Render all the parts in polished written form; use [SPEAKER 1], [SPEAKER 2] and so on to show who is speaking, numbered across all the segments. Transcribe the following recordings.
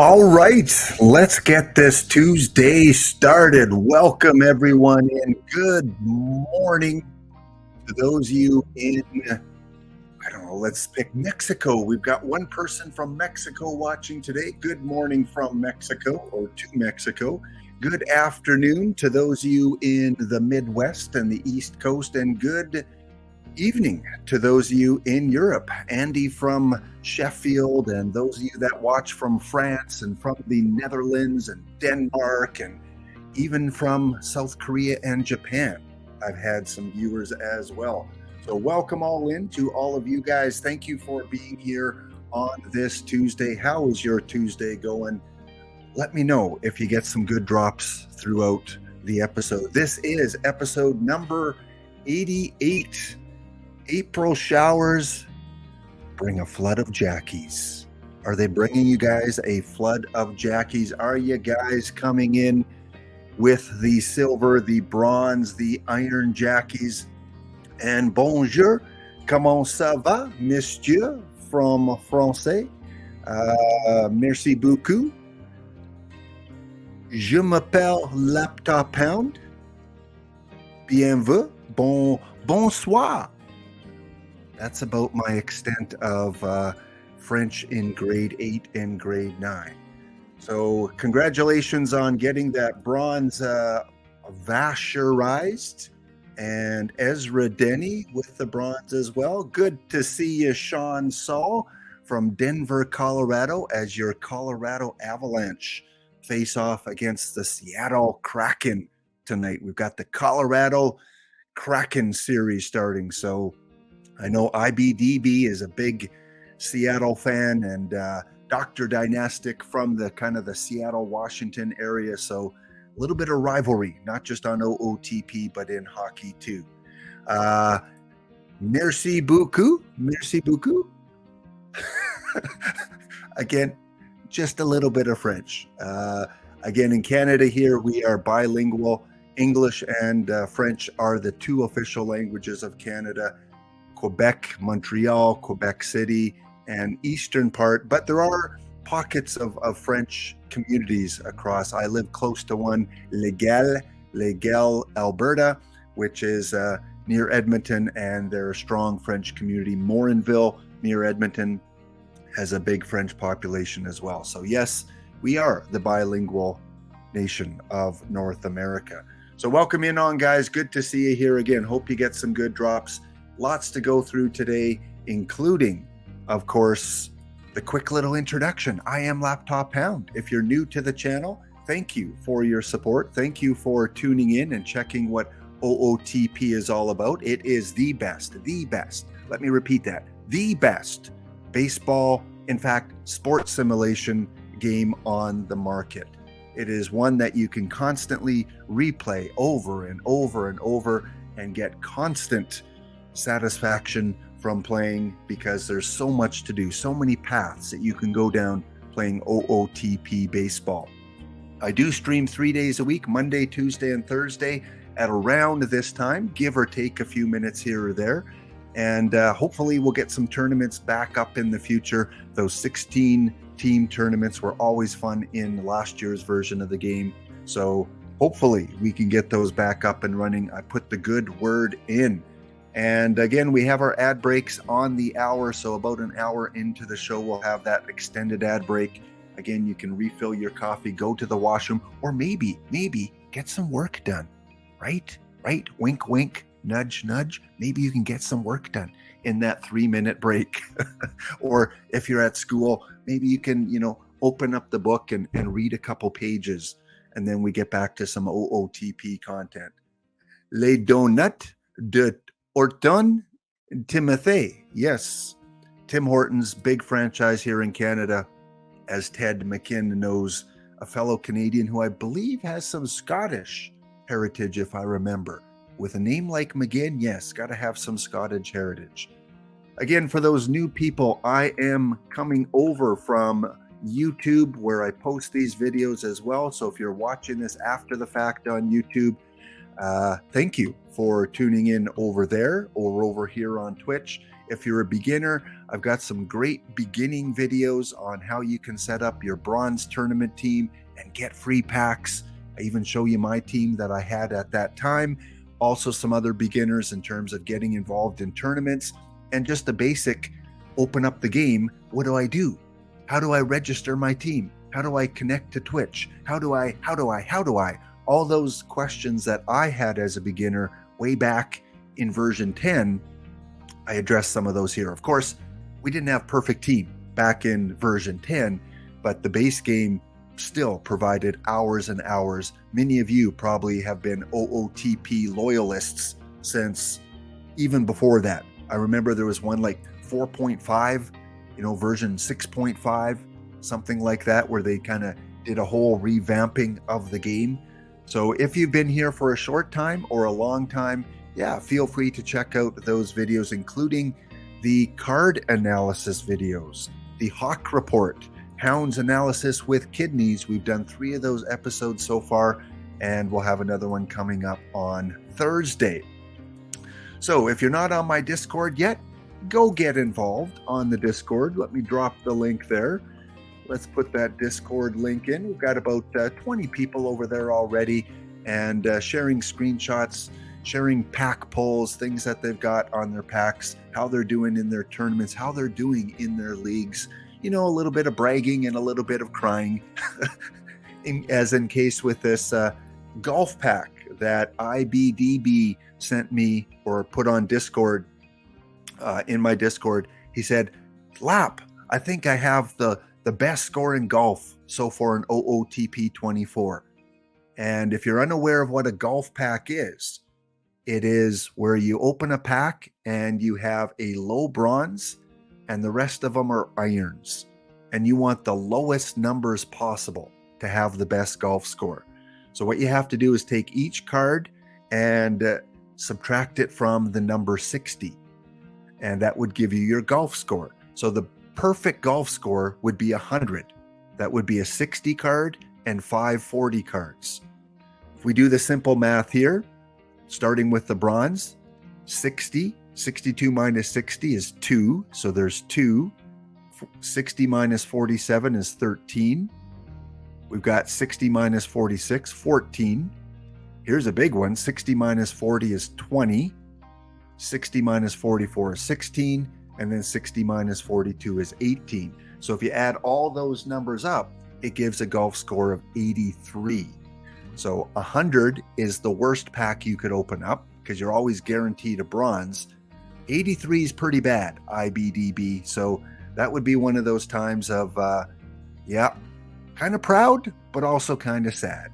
[SPEAKER 1] All right, let's get this Tuesday started. Welcome everyone in. Good morning to those of you in, I don't know, let's pick Mexico. We've got one person from Mexico watching today. Good morning from Mexico or to Mexico. Good afternoon to those of you in the Midwest and the East Coast, and good evening to those of you in Europe. Andy from Sheffield, and those of you that watch from France and from the Netherlands and Denmark, and even from South Korea and Japan. I've had some viewers as well. So welcome all in to all of you guys. Thank you for being here on this Tuesday. How is your Tuesday going? Let me know if you get some good drops throughout the episode. This is episode number 88. April showers bring a flood of jackies. Are they bringing you guys a flood of jackies? Are you guys coming in with the silver, the bronze, the iron jackies? And bonjour, comment ça va, monsieur, from français? Merci beaucoup. Je m'appelle Laptop Pound. Bienvenue. Bonsoir. That's about my extent of French in grade 8 and grade 9. So congratulations on getting that bronze Vacherized, and Ezra Denny with the bronze as well. Good to see you, Sean Saul from Denver, Colorado, as your Colorado Avalanche face off against the Seattle Kraken tonight. We've got the Colorado Kraken series starting, so I know IBDB is a big Seattle fan, and Dr. Dynastic from the kind of the Seattle, Washington area. So a little bit of rivalry, not just on OOTP, but in hockey too. Merci beaucoup. Merci beaucoup. Again, just a little bit of French. Again, in Canada here, we are bilingual. English and French are the two official languages of Canada. Quebec, Montreal, Quebec City, and eastern part, but there are pockets of French communities across. I live close to one, Legal, Alberta, which is near Edmonton, and they're a strong French community. Morinville, near Edmonton, has a big French population as well. So yes, we are the bilingual nation of North America. So welcome in on, guys. Good to see you here again. Hope you get some good drops. Lots to go through today, including, of course, the quick little introduction. I am Laptop Pound. If you're new to the channel, thank you for your support. Thank you for tuning in and checking what OOTP is all about. It is the best, let me repeat that, the best baseball, in fact, sports simulation game on the market. It is one that you can constantly replay over and over and over and get constant satisfaction from playing, because there's so much to do, so many paths that you can go down playing OOTP baseball. I do stream 3 days a week, Monday, Tuesday, and Thursday at around this time, give or take a few minutes here or there. And hopefully we'll get some tournaments back up in the future. Those 16 team tournaments were always fun in last year's version of the game. So hopefully we can get those back up and running. I put the good word in. And again, we have our ad breaks on the hour. So about an hour into the show, we'll have that extended ad break. Again, you can refill your coffee, go to the washroom, or maybe get some work done, right? Wink, wink, nudge, nudge. Maybe you can get some work done in that 3-minute break. Or if you're at school, maybe you can, open up the book and read a couple pages. And then we get back to some OOTP content. Les Donuts de Horton Timothy. Yes, Tim Hortons, big franchise here in Canada, as Ted McKinn knows, a fellow Canadian who I believe has some Scottish heritage, if I remember. With a name like McGinn, yes, got to have some Scottish heritage. Again, for those new people, I am coming over from YouTube, where I post these videos as well. So if you're watching this after the fact on YouTube, Thank you for tuning in over there or over here on Twitch. If you're a beginner, I've got some great beginning videos on how you can set up your bronze tournament team and get free packs. I even show you my team that I had at that time. Also some other beginners in terms of getting involved in tournaments and just the basic open up the game. What do I do? How do I register my team? How do I connect to Twitch? How do I? All those questions that I had as a beginner way back in version 10, I addressed some of those here. Of course, we didn't have perfect team back in version 10, but the base game still provided hours and hours. Many of you probably have been OOTP loyalists since even before that. I remember there was one like 4.5, version 6.5, something like that, where they kind of did a whole revamping of the game. So if you've been here for a short time or a long time, yeah, feel free to check out those videos, including the card analysis videos, the Hawk Report, Hounds Analysis with Kidneys. We've done 3 of those episodes so far, and we'll have another one coming up on Thursday. So if you're not on my Discord yet, go get involved on the Discord. Let me drop the link there. Let's put that Discord link in. We've got about 20 people over there already, and sharing screenshots, sharing pack polls, things that they've got on their packs, how they're doing in their tournaments, how they're doing in their leagues. A little bit of bragging and a little bit of crying, as in case with this golf pack that IBDB sent me or put on Discord, in my Discord. He said, Lap, I think I have the best score in golf so far in OOTP 24. And if you're unaware of what a golf pack is, it is where you open a pack and you have a low bronze and the rest of them are irons. And you want the lowest numbers possible to have the best golf score. So what you have to do is take each card and subtract it from the number 60. And that would give you your golf score. So the perfect golf score would be 100. That would be a 60 card and 5 40 cards. If we do the simple math here, starting with the bronze, 62 minus 60 is 2. So there's 2. 60 minus 47 is 13. We've got 60 minus 46, 14. Here's a big one. 60 minus 40 is 20. 60 minus 44 is 16. And then 60 minus 42 is 18. So if you add all those numbers up, it gives a golf score of 83. So 100 is the worst pack you could open up because you're always guaranteed a bronze. 83 is pretty bad, IBDB. So that would be one of those times of, kind of proud, but also kind of sad.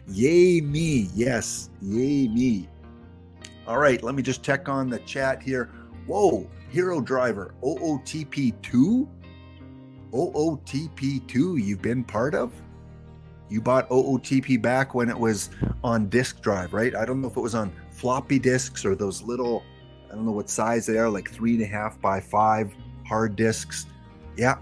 [SPEAKER 1] Yay me. Yes, yay me. All right, let me just check on the chat here. Whoa, Hero Driver, OOTP2? OOTP2 you've been part of? You bought OOTP back when it was on disk drive, right? I don't know if it was on floppy disks or those little, I don't know what size they are, like 3.5 by 5 hard disks. Yeah,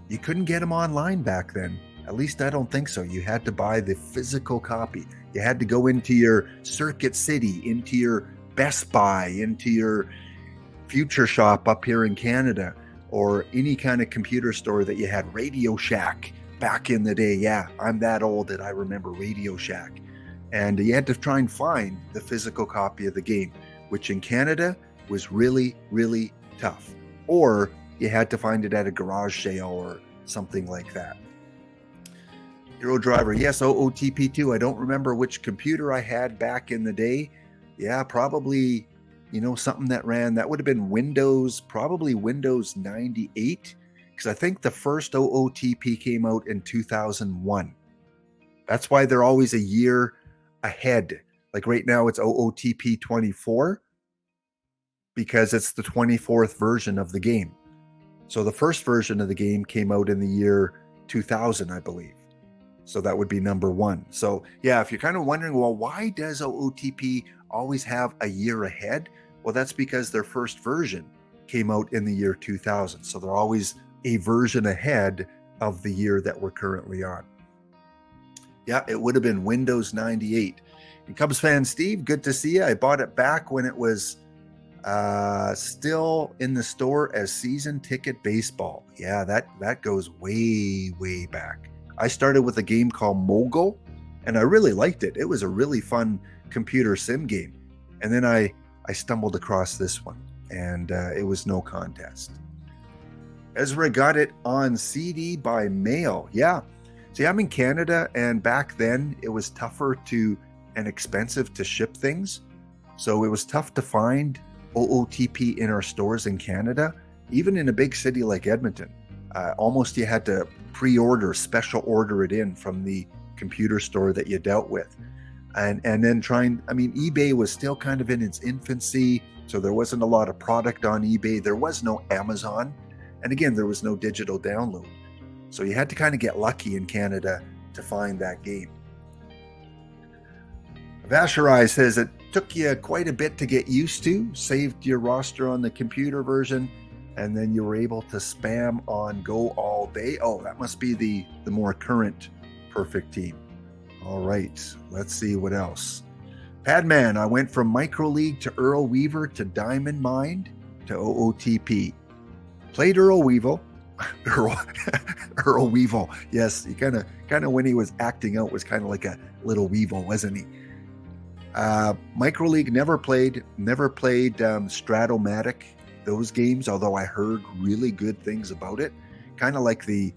[SPEAKER 1] you couldn't get them online back then. At least I don't think so. You had to buy the physical copy. You had to go into your Circuit City, into your Best Buy, into your Future Shop up here in Canada, or any kind of computer store that you had. Radio Shack back in the day. Yeah, I'm that old that I remember Radio Shack. And you had to try and find the physical copy of the game, which in Canada was really, really tough. Or you had to find it at a garage sale or something like that. Hero Driver, yes, OOTP2. I don't remember which computer I had back in the day. Yeah, probably, something that ran, that would have been Windows, probably Windows 98, because I think the first OOTP came out in 2001. That's why they're always a year ahead. Like right now, it's OOTP 24, because it's the 24th version of the game. So the first version of the game came out in the year 2000, I believe. So that would be number 1. So yeah, if you're kind of wondering, well, why does OOTP always have a year ahead? Well, that's because their first version came out in the year 2000. So they're always a version ahead of the year that we're currently on. Yeah, it would have been Windows 98. And Cubs fan Steve, good to see you. I bought it back when it was still in the store as season ticket baseball. Yeah, that goes way back. I started with a game called Mogul, and I really liked it. It was a really fun computer sim game. And then I stumbled across this one, and it was no contest. Ezra got it on CD by mail. Yeah. See, I'm in Canada, and back then it was tougher and expensive to ship things. So it was tough to find OOTP in our stores in Canada, even in a big city like Edmonton. Almost you had to special order it in from the computer store that you dealt with. And then eBay was still kind of in its infancy, so there wasn't a lot of product on eBay. There was no Amazon. And again, there was no digital download. So you had to kind of get lucky in Canada to find that game. Vasharai says it took you quite a bit to get used to, saved your roster on the computer version, and then you were able to spam on Go all day. Oh, that must be the more current perfect team. All right, let's see what else. Padman, I went from Micro League to Earl Weaver to Diamond Mind to OOTP. Played Earl Weevil. Earl Weevil. Yes, he kind of when he was acting out was kind of like a little Weevil, wasn't he? Micro League never played Stratomatic, those games, although I heard really good things about it. Kind of like the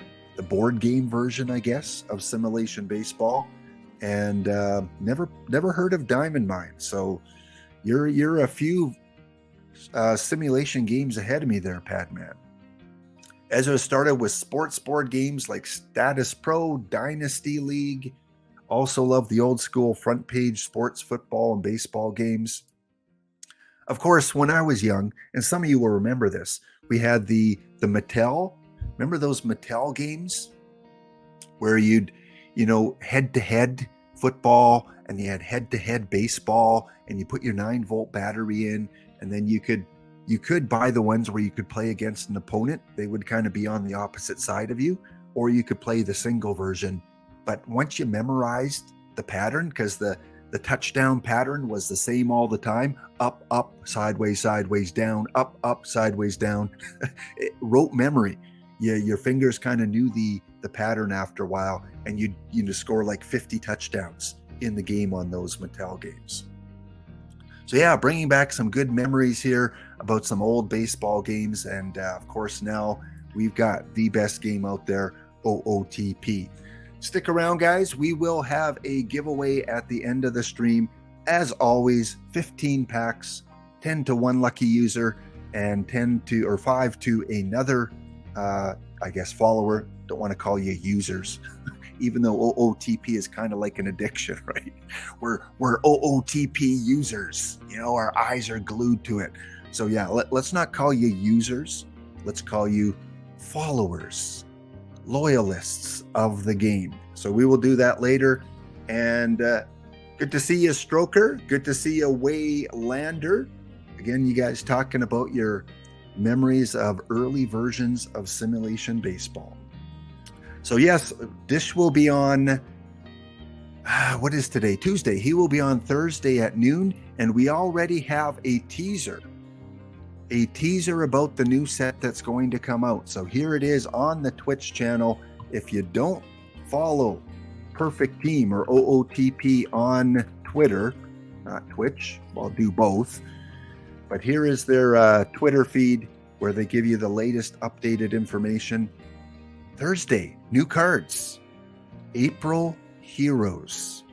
[SPEAKER 1] board game version, I guess, of Simulation Baseball. And never heard of Diamond Mine. So you're a few simulation games ahead of me there, Padman. Ezra started with sports board games like Status Pro, Dynasty League. Also love the old school front page sports football and baseball games. Of course, when I was young, and some of you will remember this, we had the Mattel. Remember those Mattel games where you'd, head-to-head football, and you had head-to-head baseball, and you put your 9-volt battery in, and then you could buy the ones where you could play against an opponent. They would kind of be on the opposite side of you, or you could play the single version. But once you memorized the pattern, because the touchdown pattern was the same all the time, up, sideways, down, up, sideways, down, rote memory. Your fingers kind of knew the pattern after a while, and you'd score like 50 touchdowns in the game on those Mattel games. So yeah, bringing back some good memories here about some old baseball games. And of course, now we've got the best game out there, OOTP. Stick around, guys. We will have a giveaway at the end of the stream. As always, 15 packs, 10 to one lucky user, and 5 to another, follower. Don't want to call you users, even though OOTP is kind of like an addiction, right? We're OOTP users. Our eyes are glued to it. So yeah, let's not call you users. Let's call you followers, loyalists of the game. So we will do that later. And good to see you, Stroker. Good to see you, Waylander. Again, you guys talking about your memories of early versions of Simulation Baseball. So yes, Dish will be on, what is today? Tuesday. He will be on Thursday at noon, and we already have a teaser about the new set that's going to come out. So here it is on the Twitch channel. If you don't follow Perfect Team or OOTP on Twitter, not Twitch, I'll do both, but here is their Twitter feed where they give you the latest updated information. Thursday, new cards, April Heroes.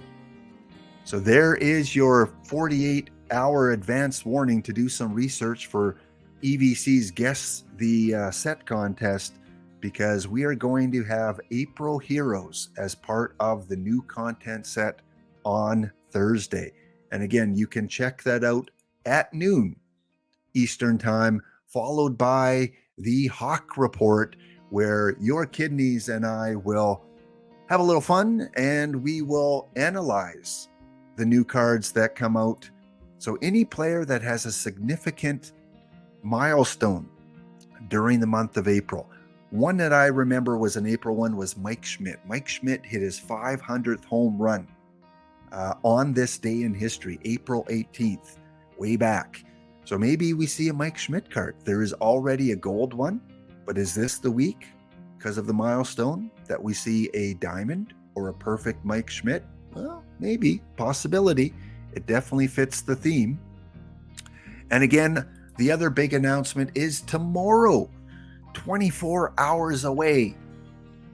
[SPEAKER 1] So there is your 48-hour advance warning to do some research for EVC's Guess the Set contest, because we are going to have April Heroes as part of the new content set on Thursday. And again, you can check that out at noon Eastern Time, followed by the Hawk Report, where your kidneys and I will have a little fun and we will analyze the new cards that come out. So any player that has a significant milestone during the month of April, One that I remember was an April one was Mike Schmidt. Mike Schmidt hit his 500th home run on this day in history, April 18th, way back. So maybe we see a Mike Schmidt card. There is already a gold one, but is this the week, because of the milestone, that we see a diamond or a perfect Mike Schmidt? Well, maybe, possibility. It definitely fits the theme. And again, the other big announcement is tomorrow, 24 hours away,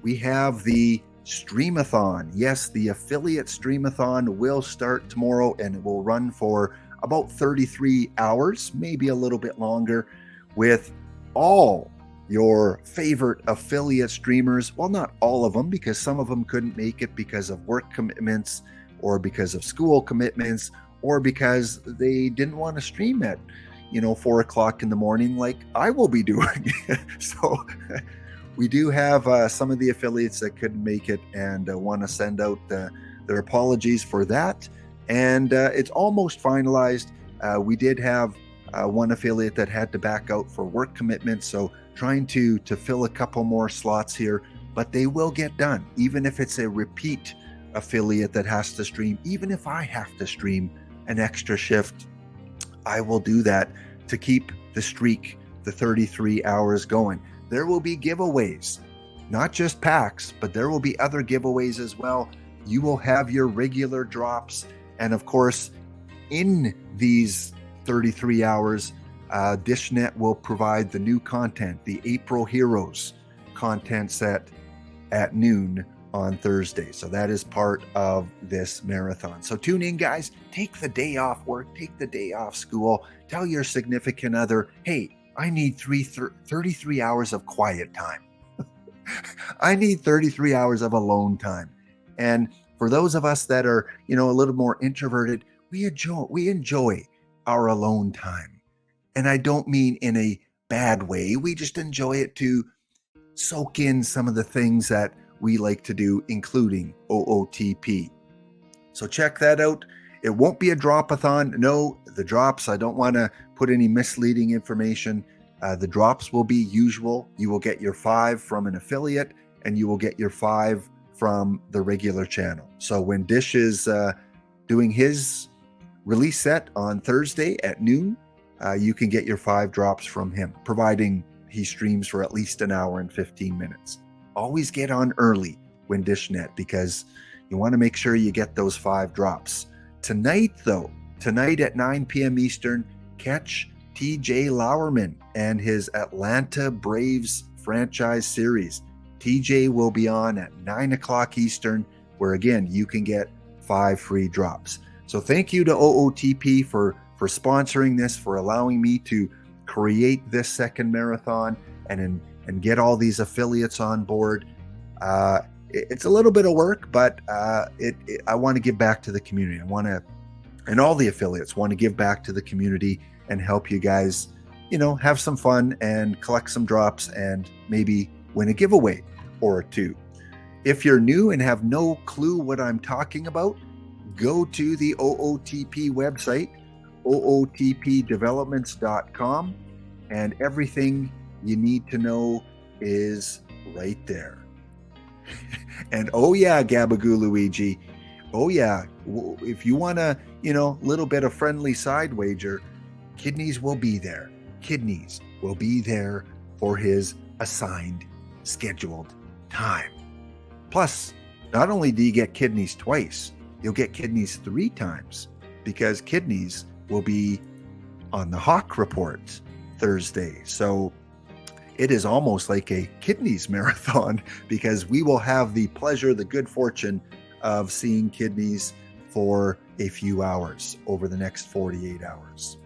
[SPEAKER 1] we have the Streamathon. Yes, the affiliate Streamathon will start tomorrow, and it will run for about 33 hours, maybe a little bit longer, with all your favorite affiliate streamers. Well, not all of them, because some of them couldn't make it because of work commitments or because of school commitments or because they didn't want to stream at 4 o'clock in the morning like I will be doing. So we do have some of the affiliates that couldn't make it, and want to send out their apologies for that. And it's almost finalized. We did have one affiliate that had to back out for work commitments, so trying to fill a couple more slots here, but they will get done, even if it's a repeat affiliate that has to stream. Even if I have to stream an extra shift, I will do that to keep the streak, the 33 hours going. There will be giveaways, not just packs, but there will be other giveaways as well. You will have your regular drops. And of course, in these 33 hours, DishNet will provide the new content, the April Heroes content set at noon on Thursday. So that is part of this marathon. So tune in, guys. Take the day off work, take the day off school. Tell your significant other, hey, I need 33 hours of quiet time. I need 33 hours of alone time. And for those of us that are, a little more introverted, we enjoy our alone time. And I don't mean in a bad way. We just enjoy it to soak in some of the things that we like to do, including OOTP. So check that out. It won't be a drop-a-thon. No, the drops, I don't want to put any misleading information. The drops will be usual. You will get your 5 from an affiliate, and you will get your 5 from the regular channel. So when Dish is doing his release set on Thursday at noon, you can get your 5 drops from him, providing he streams for at least an hour and 15 minutes. Always get on early when DishNet, because you want to make sure you get those 5 drops. Tonight at 9 p.m. Eastern, catch TJ Lauerman and his Atlanta Braves franchise series. TJ will be on at 9 o'clock Eastern, where again, you can get 5 free drops. So thank you to OOTP for sponsoring this, for allowing me to create this second marathon and get all these affiliates on board. It's a little bit of work, but I want to give back to the community. And all the affiliates want to give back to the community and help you guys, have some fun and collect some drops and maybe win a giveaway or 2. If you're new and have no clue what I'm talking about, go to the OOTP website, ootpdevelopments.com, and everything you need to know is right there. And oh yeah, Gabagoo Luigi, oh yeah, if you want a little bit of friendly side wager, Kidneys will be there. Kidneys will be there for his assigned, scheduled time. Plus, not only do you get Kidneys twice, you'll get Kidneys 3 times, because Kidneys will be on the Hawk Report Thursday. So it is almost like a Kidneys marathon, because we will have the pleasure, the good fortune of seeing Kidneys for a few hours over the next 48 hours.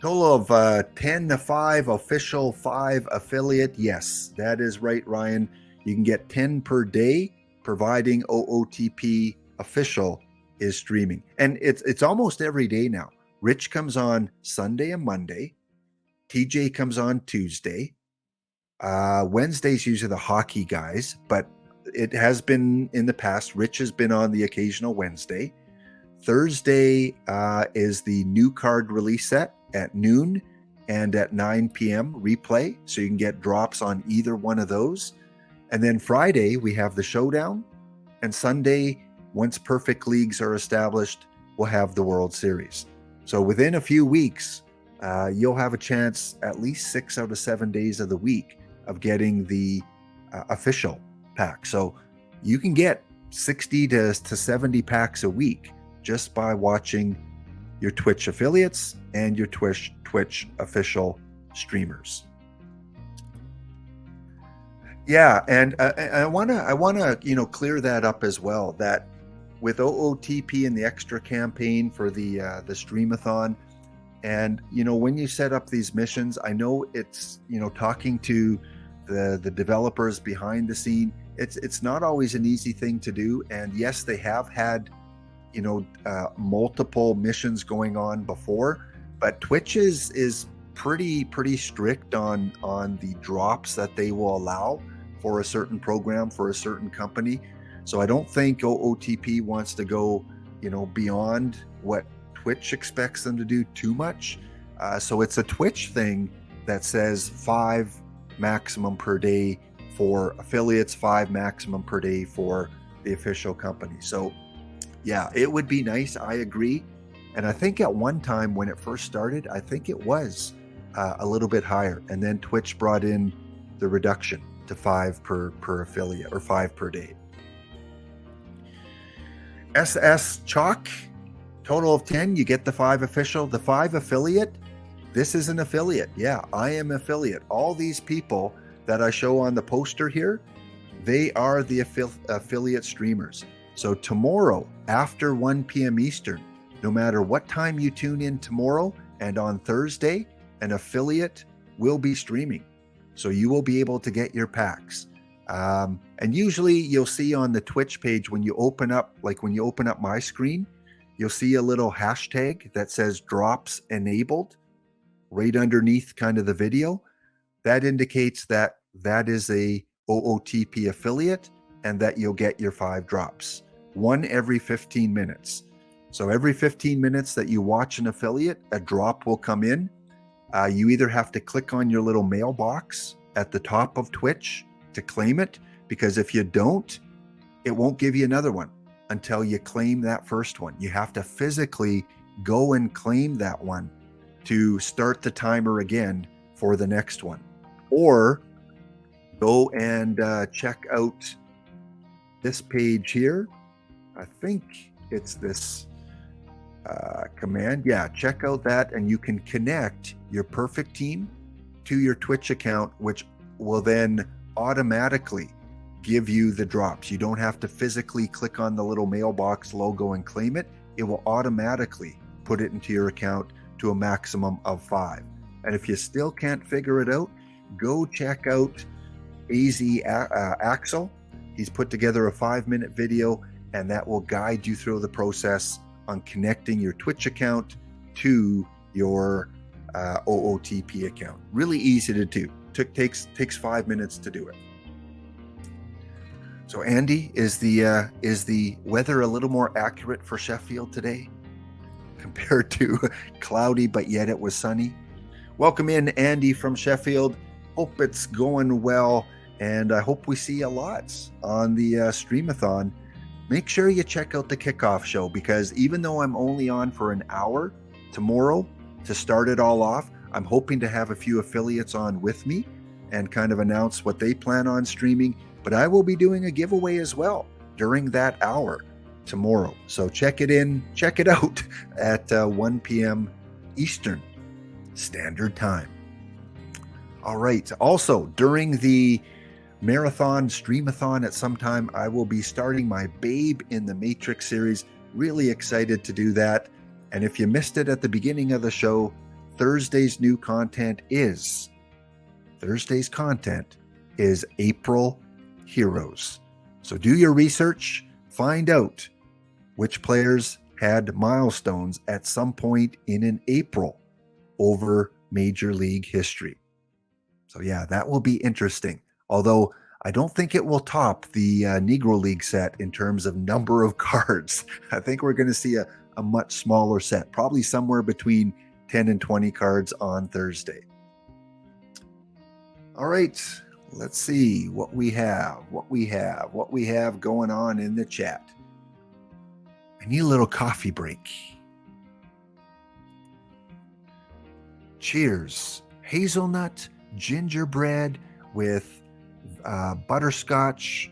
[SPEAKER 1] Total of 10 to 5 official, 5 affiliate. Yes, that is right, Ryan. You can get 10 per day, providing OOTP official is streaming. And it's almost every day now. Rich comes on Sunday and Monday. TJ comes on Tuesday. Wednesday's usually the hockey guys, but it has been in the past. Rich has been on the occasional Wednesday. Thursday is the new card release set at noon, and at 9 p.m. replay, so you can get drops on either one of those. And then Friday, we have the showdown. And Sunday, once perfect leagues are established, we'll have the World Series. So within a few weeks, you'll have a chance at least 6 out of 7 days of the week of getting the official pack. So you can get 60 to 70 packs a week just by watching your Twitch affiliates and your Twitch official streamers. Yeah, and I wanna clear that up as well. That with OOTP and the extra campaign for the Streamathon, and when you set up these missions, I know it's talking to the developers behind the scene. It's not always an easy thing to do, and yes, they have had multiple missions going on before, but Twitch is pretty strict on the drops that they will allow for a certain program, for a certain company. So I don't think OOTP wants to go beyond what Twitch expects them to do too much. So it's a Twitch thing that says 5 maximum per day for affiliates, 5 maximum per day for the official company. So yeah, it would be nice. I agree. And I think at one time when it first started, I think it was a little bit higher. And then Twitch brought in the reduction to 5 per affiliate, or 5 per day. SS Chalk, total of 10. You get the 5 official. The 5 affiliate, this is an affiliate. Yeah, I am affiliate. All these people that I show on the poster here, they are the affiliate streamers. So tomorrow, after 1 p.m. Eastern, no matter what time you tune in tomorrow and on Thursday, an affiliate will be streaming. So you will be able to get your packs. And usually you'll see on the Twitch page, when you open up my screen, you'll see a little hashtag that says drops enabled right underneath kind of the video. That indicates that is a OOTP affiliate and that you'll get your 5 drops. 1 every 15 minutes. So every 15 minutes that you watch an affiliate, a drop will come in. You either have to click on your little mailbox at the top of Twitch to claim it, because if you don't, it won't give you another one until you claim that first one. You have to physically go and claim that one to start the timer again for the next one. Or go and check out this page here. I think it's this command. Yeah, check out that, and you can connect your perfect team to your Twitch account, which will then automatically give you the drops. You don't have to physically click on the little mailbox logo and claim it. It will automatically put it into your account to a maximum of 5. And if you still can't figure it out, go check out AZ Axel. He's put together a 5-minute video, and that will guide you through the process on connecting your Twitch account to your OOTP account. Really easy to do. Takes 5 minutes to do it. So Andy, is the weather a little more accurate for Sheffield today compared to cloudy, but yet it was sunny? Welcome in, Andy from Sheffield. Hope it's going well, and I hope we see you lots on the Streamathon. Make sure you check out the kickoff show, because even though I'm only on for an hour tomorrow to start it all off, I'm hoping to have a few affiliates on with me and kind of announce what they plan on streaming. But I will be doing a giveaway as well during that hour tomorrow. So check it out at 1 p.m. Eastern Standard Time. All right. Also, during the marathon, Streamathon at some time, I will be starting my Babe in the Matrix series. Really excited to do that. And if you missed it at the beginning of the show, Thursday's content is April Heroes. So do your research, find out which players had milestones at some point in an April over Major League history. So yeah, that will be interesting. Although I don't think it will top the Negro League set in terms of number of cards. I think we're going to see a much smaller set, probably somewhere between 10 and 20 cards on Thursday. All right, let's see what we have going on in the chat. I need a little coffee break. Cheers. Hazelnut gingerbread with butterscotch,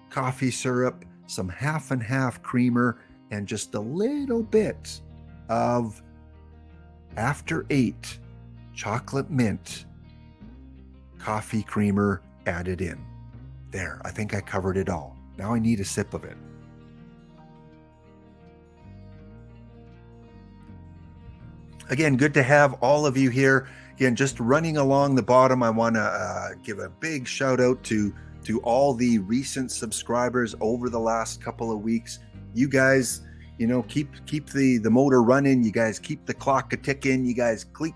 [SPEAKER 1] coffee syrup, some half and half creamer, and just a little bit of After 8 chocolate mint coffee creamer added in. There, I think I covered it all. Now I need a sip of it. Again, good to have all of you here. Again, just running along the bottom, I want to give a big shout out to all the recent subscribers over the last couple of weeks. You guys, keep the motor running. You guys keep the clock a ticking. You guys click,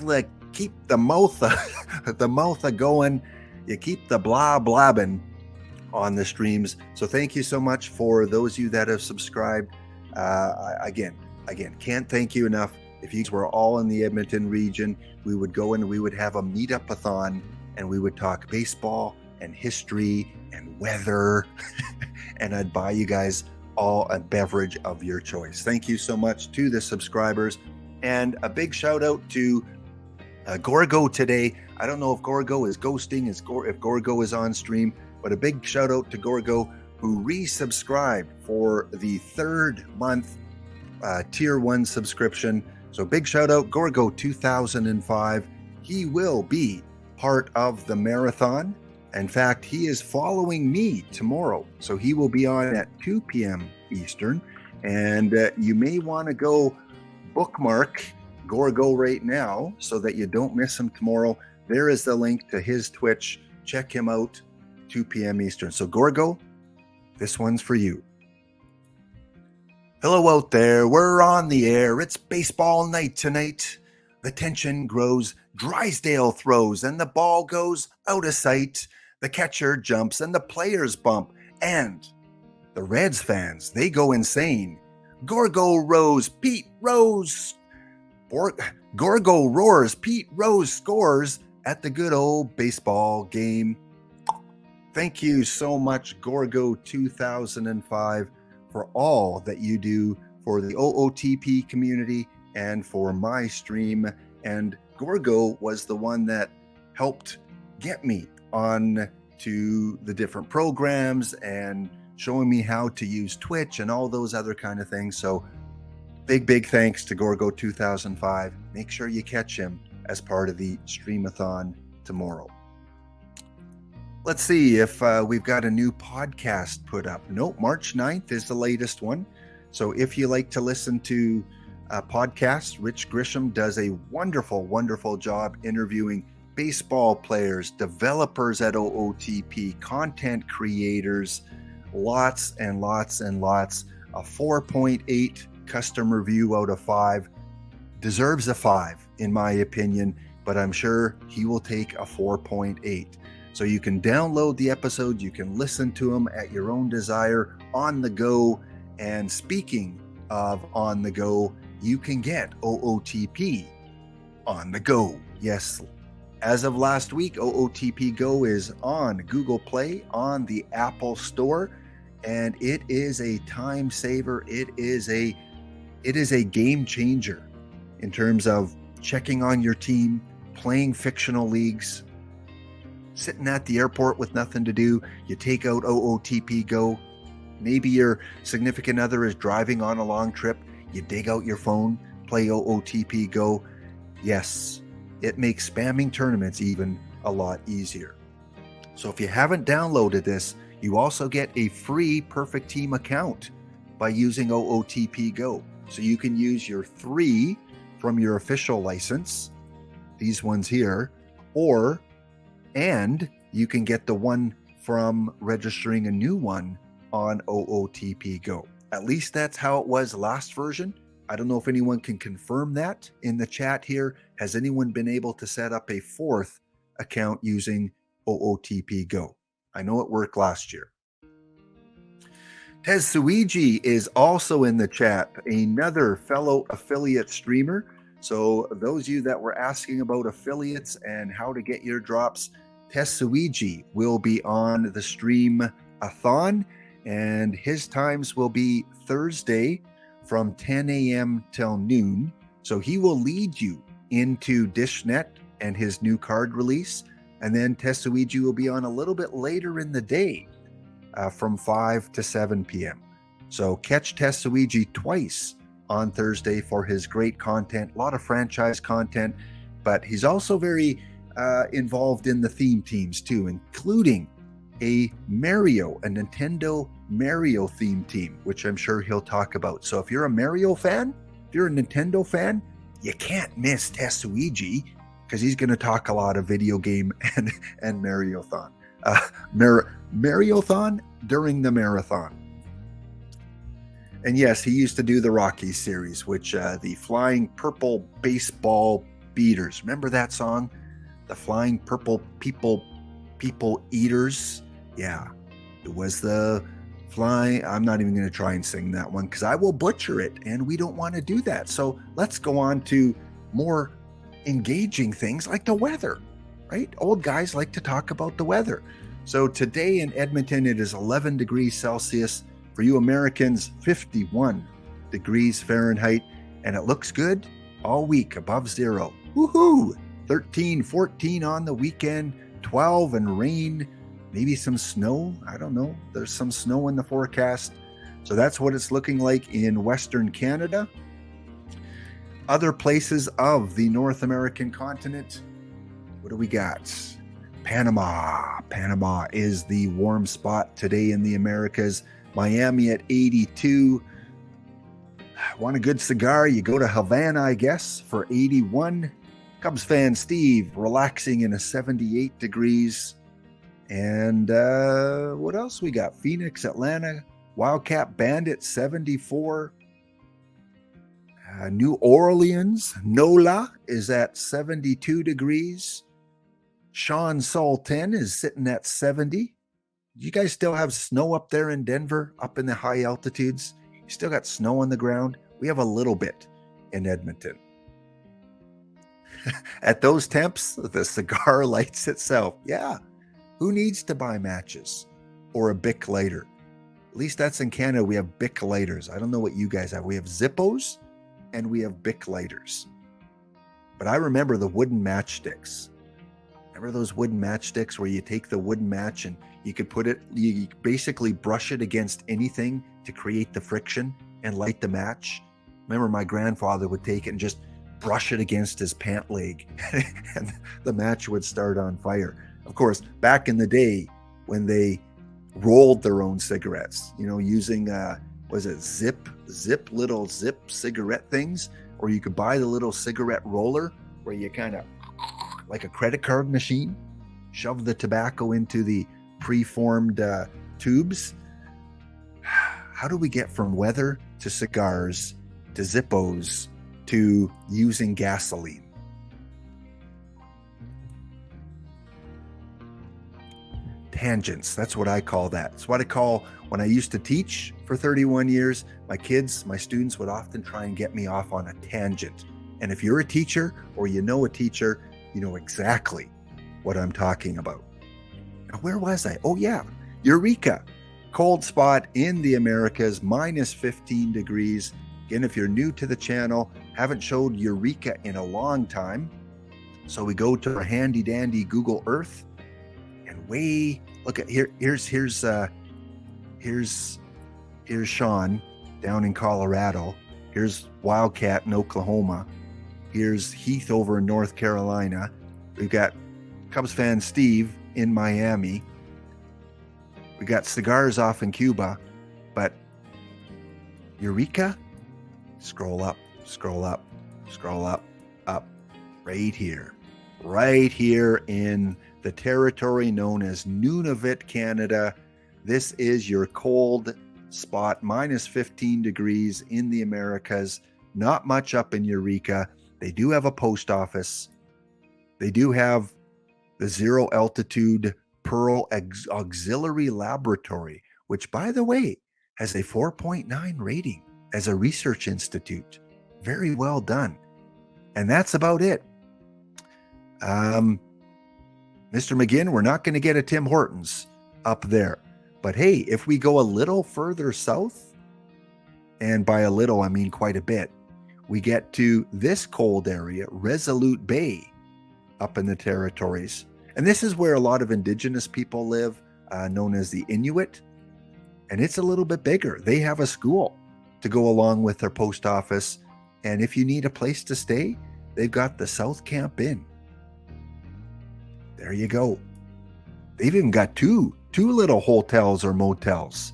[SPEAKER 1] like keep the mouth a going. You keep the blabbing on the streams. So thank you so much for those of you that have subscribed. Again, can't thank you enough. If you were all in the Edmonton region, we would go and we would have a meetup-a-thon, and we would talk baseball and history and weather, and I'd buy you guys all a beverage of your choice. Thank you so much to the subscribers, and a big shout out to Gorgo today. I don't know if Gorgo is ghosting, if Gorgo is on stream, but a big shout out to Gorgo, who resubscribed for the third month tier 1 subscription. So big shout out, Gorgo 2005. He will be part of the marathon. In fact, he is following me tomorrow. So he will be on at 2 p.m. Eastern. And you may want to go bookmark Gorgo right now so that you don't miss him tomorrow. There is the link to his Twitch. Check him out, 2 p.m. Eastern. So Gorgo, this one's for you. Hello out there, we're on the air. It's baseball night tonight. The tension grows, Drysdale throws, and the ball goes out of sight. The catcher jumps and the players bump, and the Reds fans, they go insane. Gorgo roars, Pete Rose. Gorgo roars, Pete Rose scores at the good old baseball game. Thank you so much, Gorgo 2005. for all that you do for the OOTP community and for my stream. And Gorgo was the one that helped get me on to the different programs and showing me how to use Twitch and all those other kind of things. So big thanks to Gorgo 2005. Make sure you catch him as part of the Streamathon tomorrow. Let's see if we've got a new podcast put up. Nope, March 9th is the latest one. So if you like to listen to podcasts, Rich Grisham does a wonderful job interviewing baseball players, developers at OOTP, content creators, lots and lots. A 4.8 customer review out of 5. Deserves a 5 in my opinion, but I'm sure he will take a 4.8. So you can download the episode, you can listen to them at your own desire on the go. And speaking of on the go, you can get OOTP on the go. Yes, as of last week, OOTP Go is on Google Play, on the Apple Store, and it is a time saver. It is a game changer in terms of checking on your team, playing fictional leagues, sitting at the airport with nothing to do. You take out OOTP Go. Maybe your significant other is driving on a long trip. You dig out your phone, play OOTP Go. Yes, it makes spamming tournaments even a lot easier. So if you haven't downloaded this, you also get a free Perfect Team account by using OOTP Go. So you can use your 3 from your official license, these ones here, and you can get the one from registering a new one on OOTP Go. At least that's how it was last version. I don't know if anyone can confirm that in the chat here. Has anyone been able to set up a 4th account using OOTP Go? I know it worked last year. Tetsuiji is also in the chat, another fellow affiliate streamer. So those of you that were asking about affiliates and how to get your drops, Tetsuiji will be on the stream-a-thon, and his times will be Thursday from 10 a.m. till noon. So he will lead you into DishNet and his new card release, and then Tetsuiji will be on a little bit later in the day from 5 to 7 p.m. So catch Tetsuiji twice on Thursday for his great content, a lot of franchise content, but he's also very involved in the theme teams too, including a Nintendo Mario theme team, which I'm sure he'll talk about. So if you're a Mario fan, if you're a Nintendo fan, you can't miss Tetsuiji because he's going to talk a lot of video game and Mario-thon. Mario-thon during the marathon. And yes, he used to do the Rocky series, which the Flying Purple Baseball Beaters. Remember that song? The Flying Purple People Eaters. Yeah, it was the flying. I'm not even going to try and sing that one because I will butcher it, and we don't want to do that. So let's go on to more engaging things like the weather, right? Old guys like to talk about the weather. So today in Edmonton, it is 11 degrees Celsius. For you Americans, 51 degrees Fahrenheit. And it looks good all week, above zero. Woohoo! 13, 14 on the weekend, 12 and rain, maybe some snow. I don't know. There's some snow in the forecast. So that's what it's looking like in Western Canada. Other places of the North American continent, what do we got? Panama. Panama is the warm spot today in the Americas. Miami at 82. Want a good cigar? You go to Havana, I guess, for 81. Cubs fan Steve relaxing in a 78 degrees. And what else we got? Phoenix, Atlanta, Wildcat Bandit 74. New Orleans, NOLA is at 72 degrees. Sean Sultan is sitting at 70. You guys still have snow up there in Denver, up in the high altitudes? You still got snow on the ground? We have a little bit in Edmonton. At those temps, the cigar lights itself. Yeah. Who needs to buy matches or a Bic lighter? At least that's in Canada. We have Bic lighters. I don't know what you guys have. We have Zippos and we have Bic lighters. But I remember the wooden matchsticks. Remember those wooden matchsticks where you take the wooden match and you could put it, you basically brush it against anything to create the friction and light the match? Remember my grandfather would take it and just brush it against his pant leg and the match would start on fire. Of course, back in the day when they rolled their own cigarettes, using, was it little zip cigarette things, or you could buy the little cigarette roller where you kind of, like a credit card machine, shove the tobacco into the preformed tubes. How do we get from weather to cigars to Zippos to using gasoline? Tangents. That's what I call that. It's what I call when I used to teach for 31 years. My students would often try and get me off on a tangent. And if you're a teacher or you know a teacher, you know exactly what I'm talking about. Now, where was I? Oh, yeah. Eureka. Cold spot in the Americas, minus 15 degrees. Again, if you're new to the channel, haven't showed Eureka in a long time. So we go to our handy dandy Google Earth and look at here. Here's Sean down in Colorado. Here's Wildcat in Oklahoma. Here's Heath over in North Carolina. We've got Cubs fan Steve in Miami. We got cigars off in Cuba, but Eureka, scroll up, up, right here in the territory known as Nunavut, Canada. This is your cold spot, minus 15 degrees in the Americas. Not much up in Eureka. They do have a post office. They do have the Zero Altitude Pearl Auxiliary Laboratory, which, by the way, has a 4.9 rating as a research institute. Very well done. And that's about it. Mr. McGinn, we're not going to get a Tim Hortons up there. But hey, if we go a little further south, and by a little, I mean quite a bit, we get to this cold area, Resolute Bay, up in the territories. And this is where a lot of indigenous people live, known as the Inuit. And it's a little bit bigger. They have a school to go along with their post office. And if you need a place to stay, they've got the South Camp Inn. There you go. They've even got two little hotels or motels.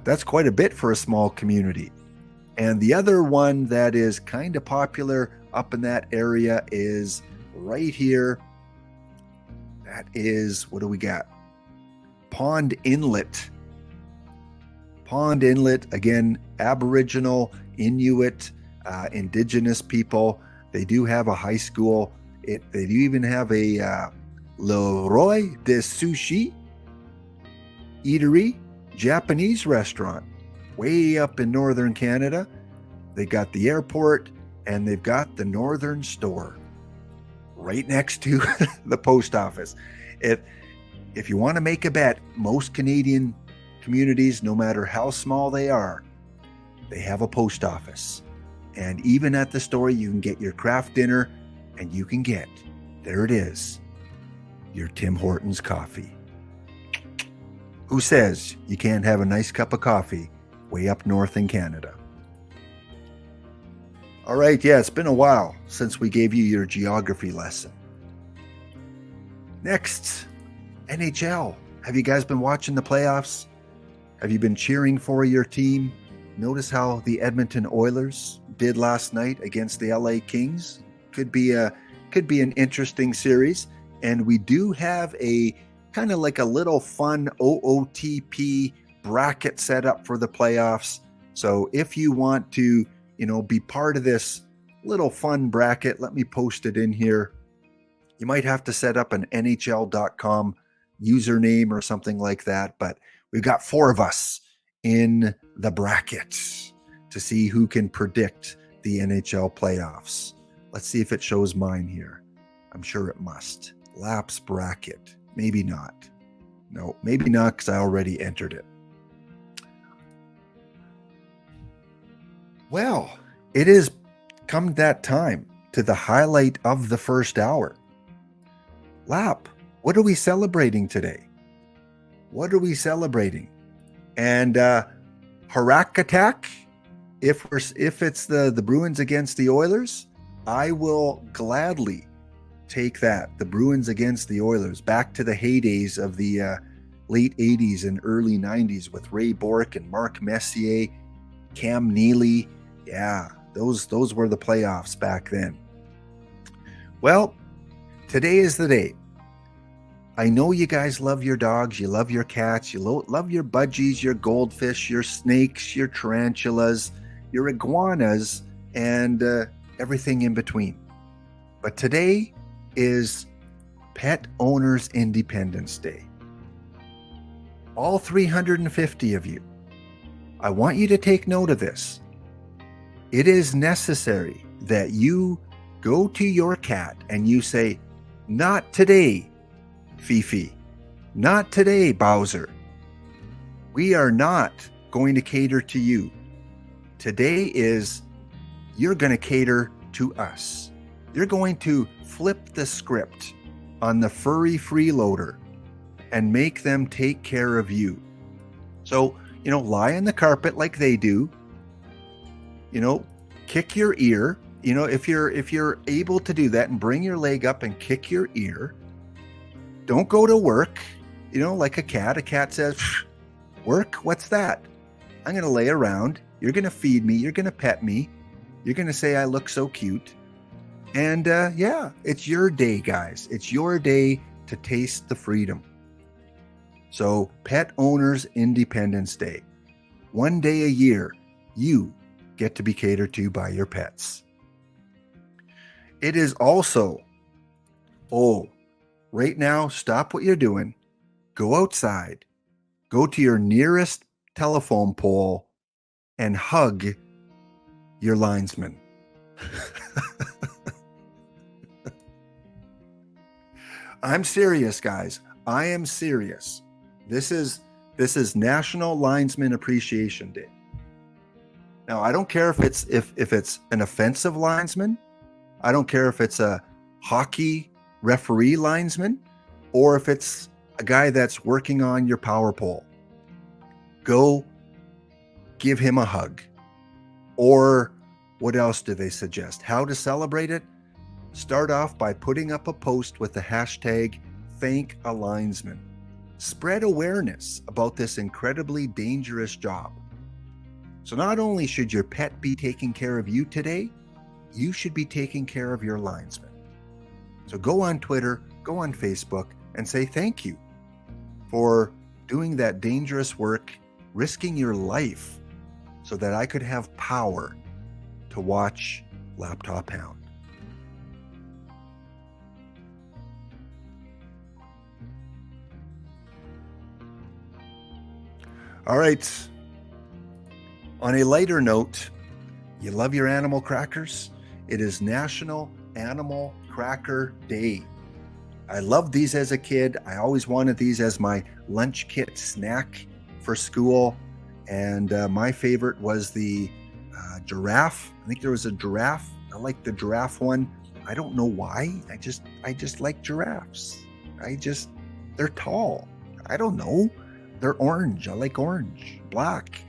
[SPEAKER 1] That's quite a bit for a small community. And the other one that is kind of popular up in that area is right here. That is, what do we got? Pond Inlet. Pond Inlet, again, Aboriginal, Inuit, indigenous people. They do have a high school. They do even have a Le Roi de Sushi eatery, Japanese restaurant, way up in northern Canada. They got the airport and they've got the Northern Store right next to the post office. If you want to make a bet, most Canadian communities, no matter how small they are, they have a post office. And even at the store, you can get your craft dinner and you can get, there it is, your Tim Hortons coffee. Who says you can't have a nice cup of coffee way up north in Canada? All right, yeah, it's been a while since we gave you your geography lesson. Next, NHL. Have you guys been watching the playoffs? Have you been cheering for your team? Notice how the Edmonton Oilers did last night against the LA Kings. Could be an interesting series. And we do have a kind of like a little fun OOTP bracket set up for the playoffs. So if you want to, be part of this little fun bracket, let me post it in here. You might have to set up an NHL.com username or something like that, but we've got 4 of us in the bracket to see who can predict the NHL playoffs. Let's see if it shows mine here. I'm sure it must. Laps bracket. Maybe not. No, maybe not because I already entered it. Well, it has come that time to the highlight of the first hour. Lap, what are we celebrating today? What are we celebrating? And Harak attack, if it's the Bruins against the Oilers, I will gladly take that. The Bruins against the Oilers, back to the heydays of the late 80s and early 90s with Ray Bourque and Mark Messier, Cam Neely. Yeah, those were the playoffs back then. Well, today is the day. I know you guys love your dogs, you love your cats, you love your budgies, your goldfish, your snakes, your tarantulas, your iguanas, and everything in between. But today is Pet Owners Independence Day. All 350 of you, I want you to take note of this. It is necessary that you go to your cat and you say, "Not today, Fifi. Not today, Bowser. We are not going to cater to you. Today is, you're going to cater to us. You're going to flip the script on the furry freeloader and make them take care of you." So, lie on the carpet like they do. Kick your ear. If you're able to do that, and bring your leg up and kick your ear. Don't go to work, like a cat. A cat says, "Work? What's that? I'm going to lay around. You're going to feed me. You're going to pet me. You're going to say I look so cute." And yeah, it's your day, guys. It's your day to taste the freedom. So, Pet Owners Independence Day. One day a year, you get to be catered to by your pets. It is also, right now, stop what you're doing. Go outside. Go to your nearest telephone pole and hug your linesman. I'm serious, guys. I am serious. This is National Linesman Appreciation Day. Now, I don't care if it's an offensive linesman. I don't care if it's a hockey referee linesman or if it's a guy that's working on your power pole. Go give him a hug. Or what else do they suggest? How to celebrate it? Start off by putting up a post with the hashtag #ThankALinesman. Spread awareness about this incredibly dangerous job. So not only should your pet be taking care of you today, you should be taking care of your linesman. So go on Twitter, go on Facebook, and say thank you for doing that dangerous work, risking your life so that I could have power to watch Laptop Hound. All right. On a lighter note, you love your animal crackers? It is National Animal Cracker Day. I loved these as a kid. I always wanted these as my lunch kit snack for school. And my favorite was the giraffe. I think there was a giraffe. I like the giraffe one. I don't know why. I just like giraffes. They're tall. I don't know. They're orange. I like orange, black.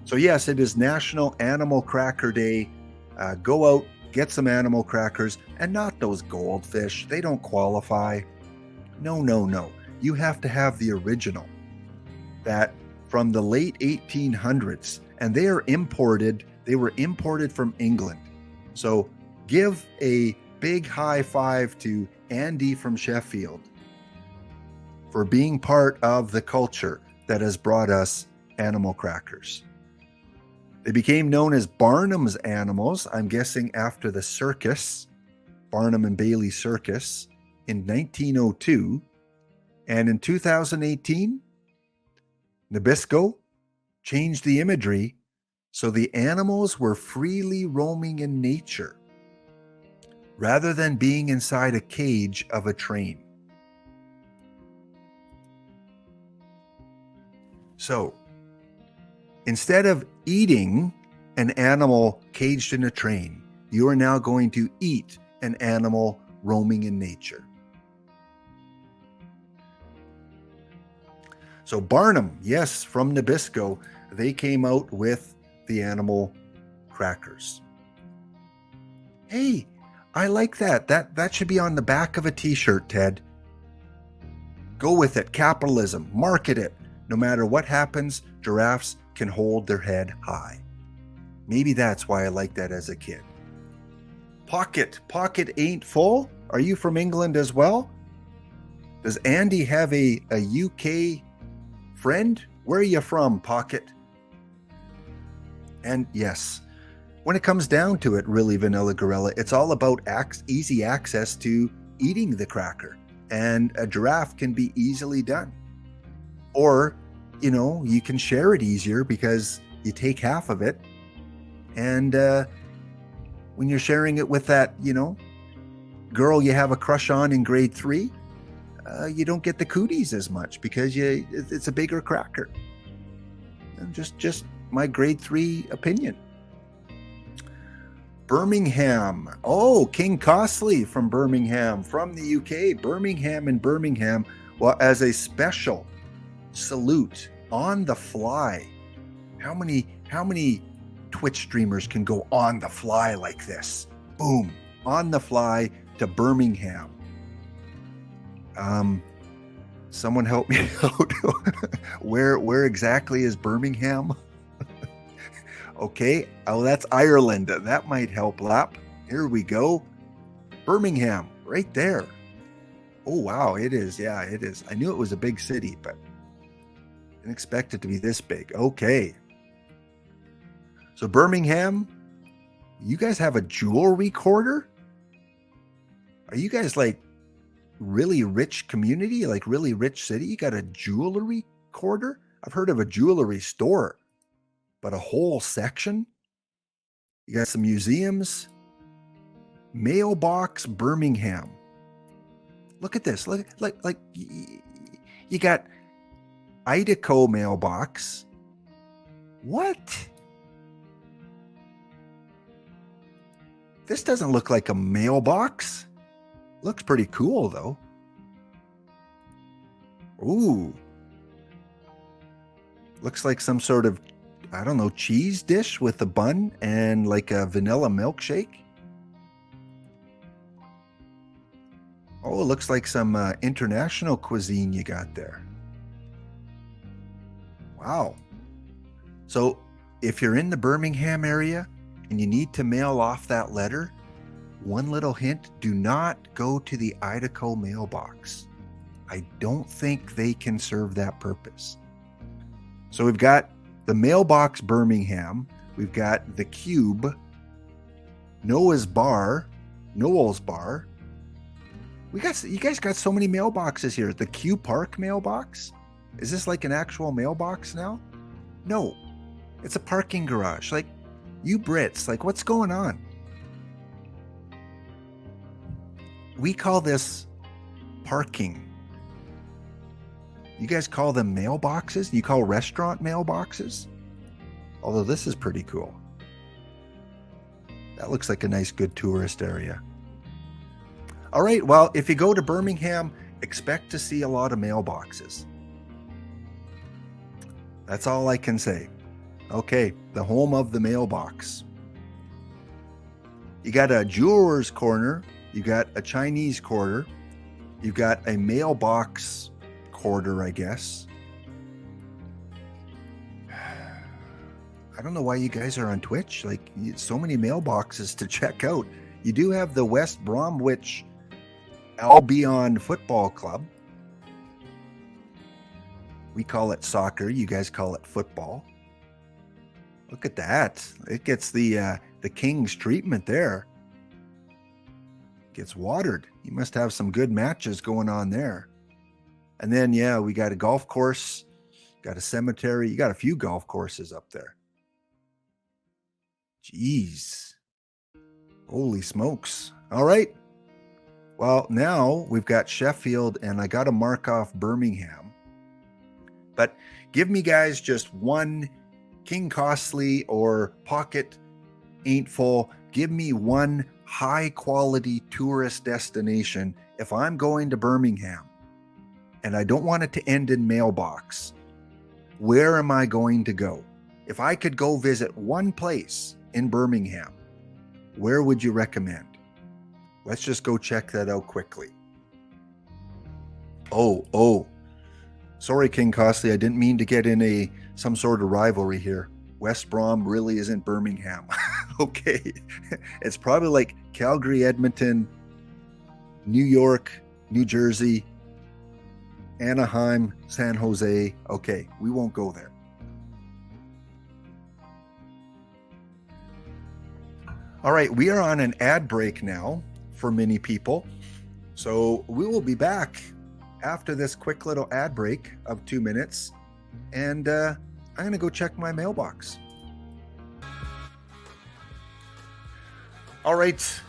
[SPEAKER 1] So yes, it is National Animal Cracker Day. Go out, get some animal crackers, and not those goldfish. They don't qualify. No. You have to have the original. That from the late 1800s, and they were imported from England. So give a big high five to Andy from Sheffield for being part of the culture that has brought us animal crackers. They became known as Barnum's animals, I'm guessing after the circus, Barnum and Bailey Circus, in 1902. And in 2018, Nabisco changed the imagery so the animals were freely roaming in nature rather than being inside a cage of a train. So, instead of eating an animal caged in a train, you are now going to eat an animal roaming in nature. So Barnum, yes, from Nabisco, they came out with the animal crackers. Hey, I like that. That should be on the back of a t-shirt, Ted. Go with it. Capitalism. Market it. No matter what happens, giraffes can hold their head high. Maybe that's why I liked that as a kid. Pocket ain't full? Are you from England as well? Does Andy have a UK friend? Where are you from, Pocket? And yes, when it comes down to it, really, Vanilla Gorilla, it's all about easy access to eating the cracker. And a giraffe can be easily done. Or, you can share it easier because you take half of it. And when you're sharing it with that, girl you have a crush on in grade 3, you don't get the cooties as much because it's a bigger cracker. And just my grade 3 opinion. Birmingham. Oh, King Costly from Birmingham, from the UK. Birmingham. Well, as a special salute on the fly. How many Twitch streamers can go on the fly like this? Boom, on the fly to Birmingham. Someone help me out. Where exactly is Birmingham? Okay, oh, that's Ireland. That might help, Lap. Here we go. Birmingham, right there. Oh, wow, it is. Yeah, it is. I knew it was a big city, but didn't expect it to be this big. Okay. So Birmingham, you guys have a jewelry quarter? Are you guys like really rich community, like really rich city? You got a jewelry quarter? I've heard of a jewelry store, but a whole section? You got some museums. Mailbox Birmingham. Look at this. Look, like you got Idaho mailbox. What? This doesn't look like a mailbox. Looks pretty cool though. Ooh. Looks like some sort of, I don't know, cheese dish with a bun and like a vanilla milkshake. Oh, it looks like some international cuisine you got there. Wow. So if you're in the Birmingham area and you need to mail off that letter, one little hint, do not go to the Idaho mailbox. I don't think they can serve that purpose. So we've got the mailbox Birmingham, we've got the Cube, Noah's Bar, Noel's Bar. You guys got so many mailboxes here. The Q Park mailbox? Is this like an actual mailbox now? No, it's a parking garage. Like, you Brits, like, what's going on? We call this parking. You guys call them mailboxes? You call restaurant mailboxes? Although this is pretty cool. That looks like a nice, good tourist area. All right, well, if you go to Birmingham, expect to see a lot of mailboxes. That's all I can say. Okay, the home of the mailbox. You got a jeweler's corner, you got a Chinese quarter, you got a mailbox quarter, I guess. I don't know why you guys are on Twitch. Like, so many mailboxes to check out. You do have the West Bromwich Albion Football Club. We call it soccer. You guys call it football. Look at that. It gets the King's treatment there. Gets watered. You must have some good matches going on there. And then, yeah, we got a golf course, got a cemetery. You got a few golf courses up there. Jeez. Holy smokes. All right. Well, now we've got Sheffield, and I got to mark off Birmingham. But give me, guys, just one King Costly or Pocket Ain't Full. Give me one high-quality tourist destination if I'm going to Birmingham. And I don't want it to end in mailbox. Where am I going to go? If I could go visit one place in Birmingham, where would you recommend? Let's just go check that out quickly. Oh. Sorry, King Costly. I didn't mean to get in some sort of rivalry here. West Brom really isn't Birmingham. Okay. It's probably like Calgary, Edmonton, New York, New Jersey, Anaheim, San Jose. Okay, we won't go there. All right, we are on an ad break now for many people. So we will be back after this quick little ad break of 2 minutes. And I'm going to go check my mailbox. All right,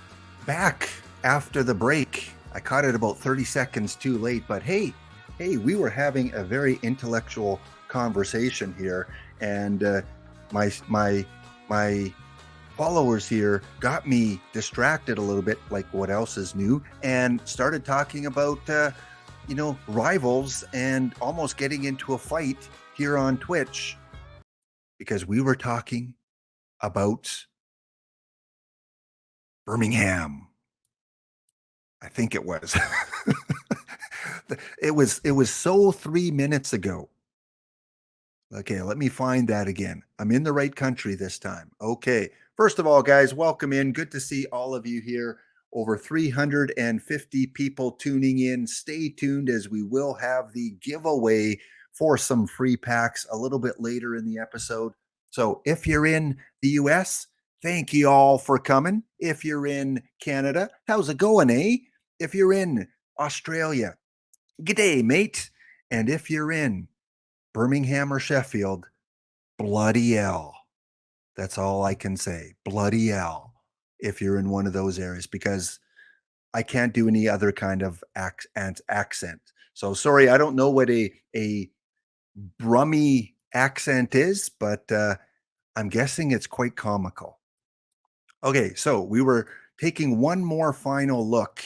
[SPEAKER 1] back after the break. I caught it about 30 seconds too late, but hey, we were having a very intellectual conversation here, and my followers here got me distracted a little bit, like what else is new, and started talking about rivals and almost getting into a fight here on Twitch because we were talking about Birmingham. I think it was. It was so 3 minutes ago. Okay, let me find that again. I'm in the right country this time. Okay. First of all, guys, welcome in. Good to see all of you here. Over 350 people tuning in. Stay tuned as we will have the giveaway for some free packs a little bit later in the episode. So if you're in the US, thank you all for coming. If you're in Canada, how's it going, eh? If you're in Australia, g'day, mate. And if you're in Birmingham or Sheffield, bloody hell. That's all I can say. Bloody hell if you're in one of those areas because I can't do any other kind of accent. So sorry, I don't know what a Brummy accent is, but I'm guessing it's quite comical. Okay, so we were taking one more final look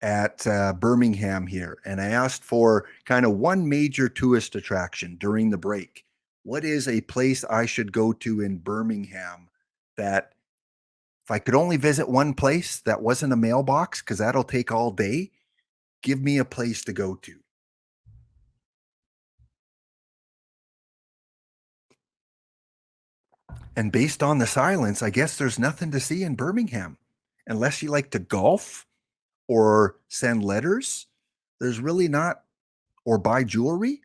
[SPEAKER 1] at Birmingham here, and I asked for kind of one major tourist attraction during the break. What is a place I should go to in Birmingham that if I could only visit one place that wasn't a mailbox, because that'll take all day, give me a place to go to. And based on the silence, I guess there's nothing to see in Birmingham unless you like to golf or send letters. There's really not, or buy jewelry.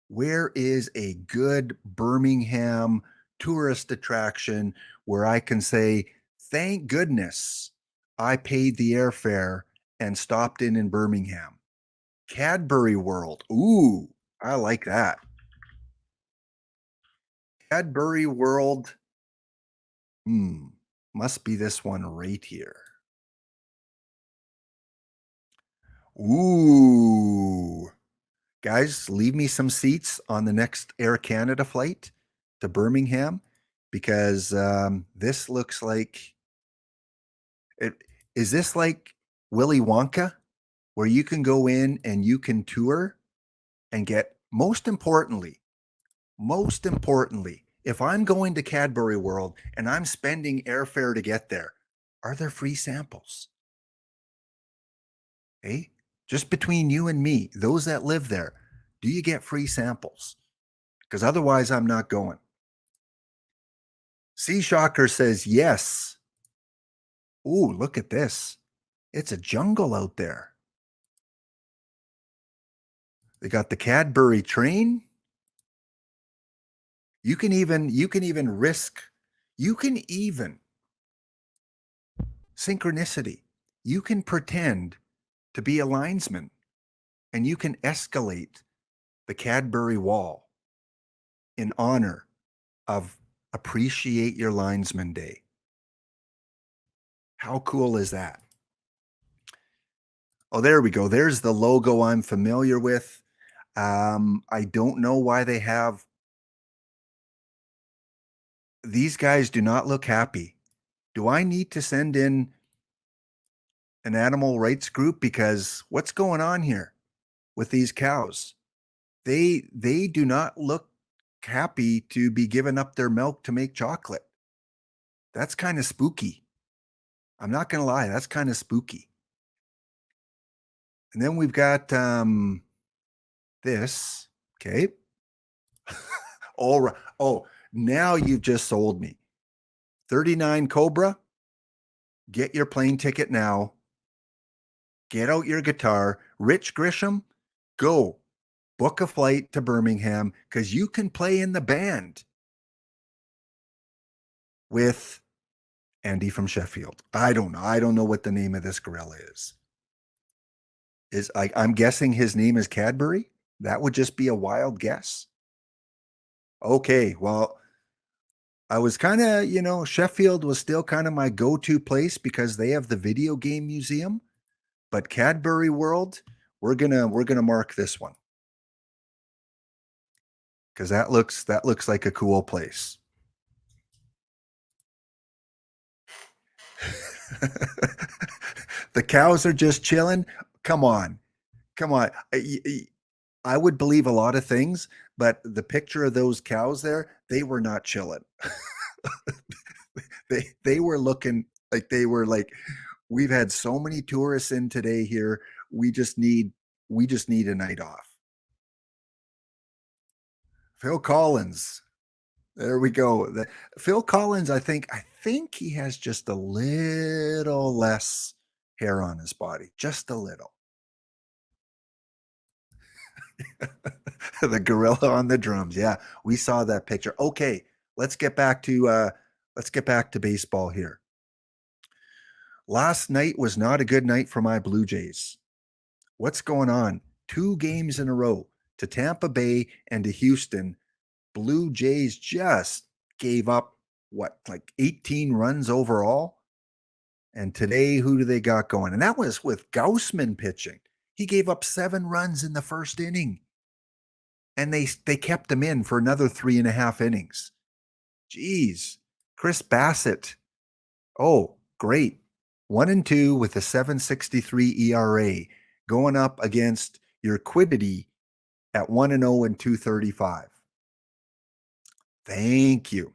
[SPEAKER 1] Where is a good Birmingham tourist attraction where I can say, thank goodness I paid the airfare and stopped in Birmingham? Cadbury World. Ooh, I like that. Cadbury World. Hmm. Must be this one right here. Ooh. Guys, leave me some seats on the next Air Canada flight to Birmingham because this looks like it. Is this like Willy Wonka, where you can go in and you can tour and get most importantly, if I'm going to Cadbury World and I'm spending airfare to get there, are there free samples? Hey, just between you and me, those that live there, do you get free samples? Because otherwise, I'm not going. Sea Shocker says yes. Ooh, look at this. It's a jungle out there. They got the Cadbury train. You can even synchronicity. You can pretend to be a linesman and you can escalate the Cadbury wall in honor of Appreciate Your Linesman Day. How cool is that? Oh, there we go. There's the logo I'm familiar with. I don't know why they have these guys do not look happy. Do I need to send in an animal rights group because what's going on here with these cows? They do not look happy to be giving up their milk to make chocolate. That's kind of spooky. I'm not going to lie, that's kind of spooky. And then we've got this. Okay. All right. Oh, now you've just sold me. 39 Cobra, get your plane ticket now. Get out your guitar. Rich Grisham, go book a flight to Birmingham because you can play in the band with Andy from Sheffield. I don't know. I don't know what the name of this gorilla is. I'm guessing his name is Cadbury. That would just be a wild guess. Okay, well, I was kind of, Sheffield was still kind of my go-to place because they have the video game museum, but Cadbury World, we're gonna mark this one because that looks like a cool place. The cows are just chilling. Come on, come on. I would believe a lot of things, but the picture of those cows there, they were not chilling. They were looking like they were like, we've had so many tourists in today here. We just need a night off. Phil Collins. There we go. Phil Collins, I think he has just a little less hair on his body, just a little. The gorilla on the drums. Yeah, we saw that picture. Okay, let's get back to baseball here. Last night was not a good night for my Blue Jays. What's going on? 2 games in a row to Tampa Bay and to Houston. Blue Jays just gave up what, like 18 runs overall? And today, who do they got going? And that was with Gaussman pitching. He gave up 7 runs in the first inning, and they kept him in for another 3.5 innings. Jeez. Chris Bassett. Oh, great. 1-2 with a 7.63 ERA, going up against your Quiddity at 1-0 and 235. Thank you.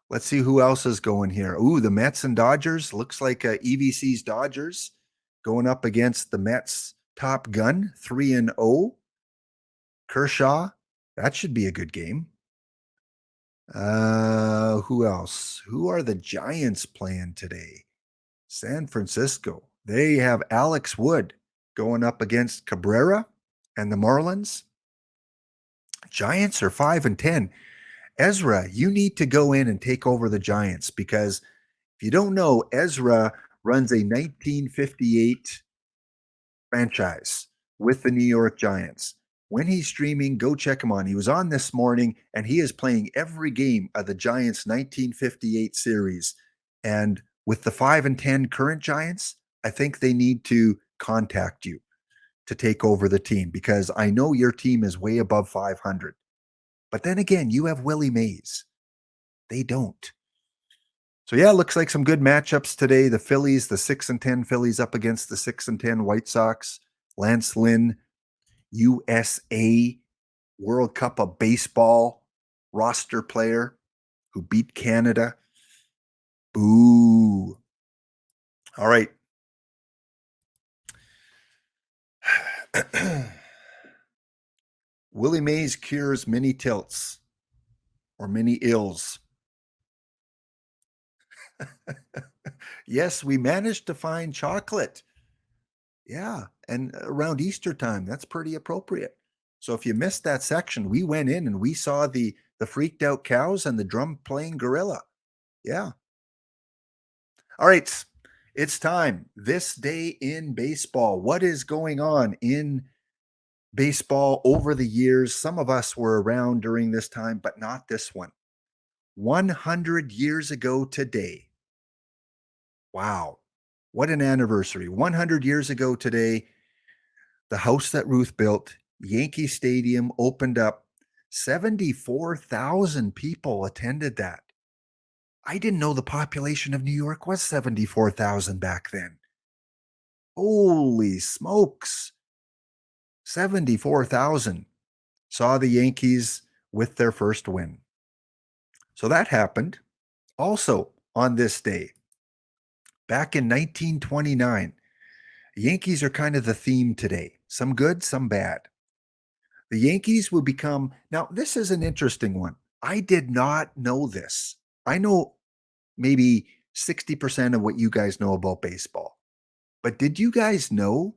[SPEAKER 1] Let's see who else is going here. Ooh, the Mets and Dodgers. Looks like EVC's Dodgers going up against the Mets Top Gun, 3-0. Kershaw. That should be a good game. Who else? Who are the Giants playing today? San Francisco. They have Alex Wood going up against Cabrera and the Marlins. Giants are 5-10. Ezra, you need to go in and take over the Giants, because if you don't know, Ezra runs a 1958 franchise with the New York Giants. When he's streaming, go check him on. He was on this morning, and he is playing every game of the Giants 1958 series. And with the 5-10 current Giants, I think they need to contact you to take over the team, because I know your team is way above 500. But then again, you have Willie Mays. They don't. So yeah, looks like some good matchups today. The Phillies, the 6-10 Phillies up against the 6-10 White Sox. Lance Lynn, USA World Cup of Baseball roster player who beat Canada. Boo. All right. Willie Mays cures many tilts or many ills. Yes, we managed to find chocolate. Yeah, and around Easter time, that's pretty appropriate. So if you missed that section, we went in and we saw the freaked out cows and the drum playing gorilla. Yeah. All right, it's time. This day in baseball. What is going on in baseball over the years? Some of us were around during this time, but not this one. 100 years ago today. Wow. What an anniversary. 100 years ago today, the house that Ruth built, Yankee Stadium, opened up. 74,000 people attended that. I didn't know the population of New York was 74,000 back then. Holy smokes. 74,000 saw the Yankees with their first win. So that happened. Also on this day, back in 1929, the Yankees are kind of the theme today. Some good, some bad. The Yankees would become, now this is an interesting one. I did not know this. I know maybe 60% of what you guys know about baseball. But did you guys know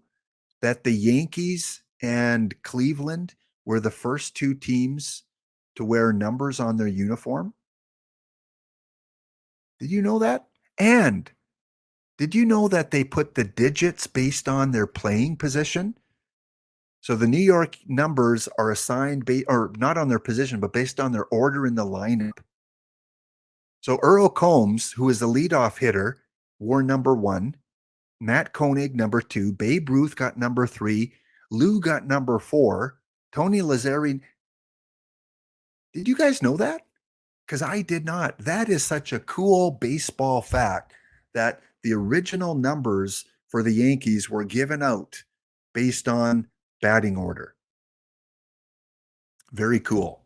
[SPEAKER 1] that the Yankees and Cleveland were the first 2 teams to wear numbers on their uniform? Did you know that? And did you know that they put the digits based on their playing position? So the New York numbers are assigned, or not on their position, but based on their order in the lineup. So Earl Combs, who is the leadoff hitter, wore number 1. Matt Koenig, number 2. Babe Ruth got number 3. Lou got number 4. Tony Lazzeri. Did you guys know that? Because I did not. That is such a cool baseball fact that the original numbers for the Yankees were given out based on batting order. Very cool.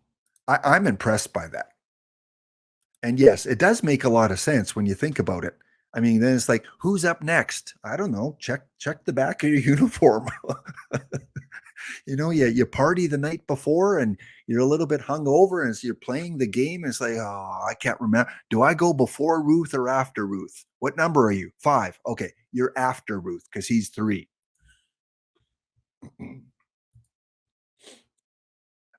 [SPEAKER 1] I'm impressed by that. And yes, it does make a lot of sense when you think about it. I mean, then it's like, who's up next? I don't know. Check the back of your uniform. You party the night before and you're a little bit hungover, and as you're playing the game, it's like, oh, I can't remember. Do I go before Ruth or after Ruth? What number are you? 5. Okay, you're after Ruth because he's 3.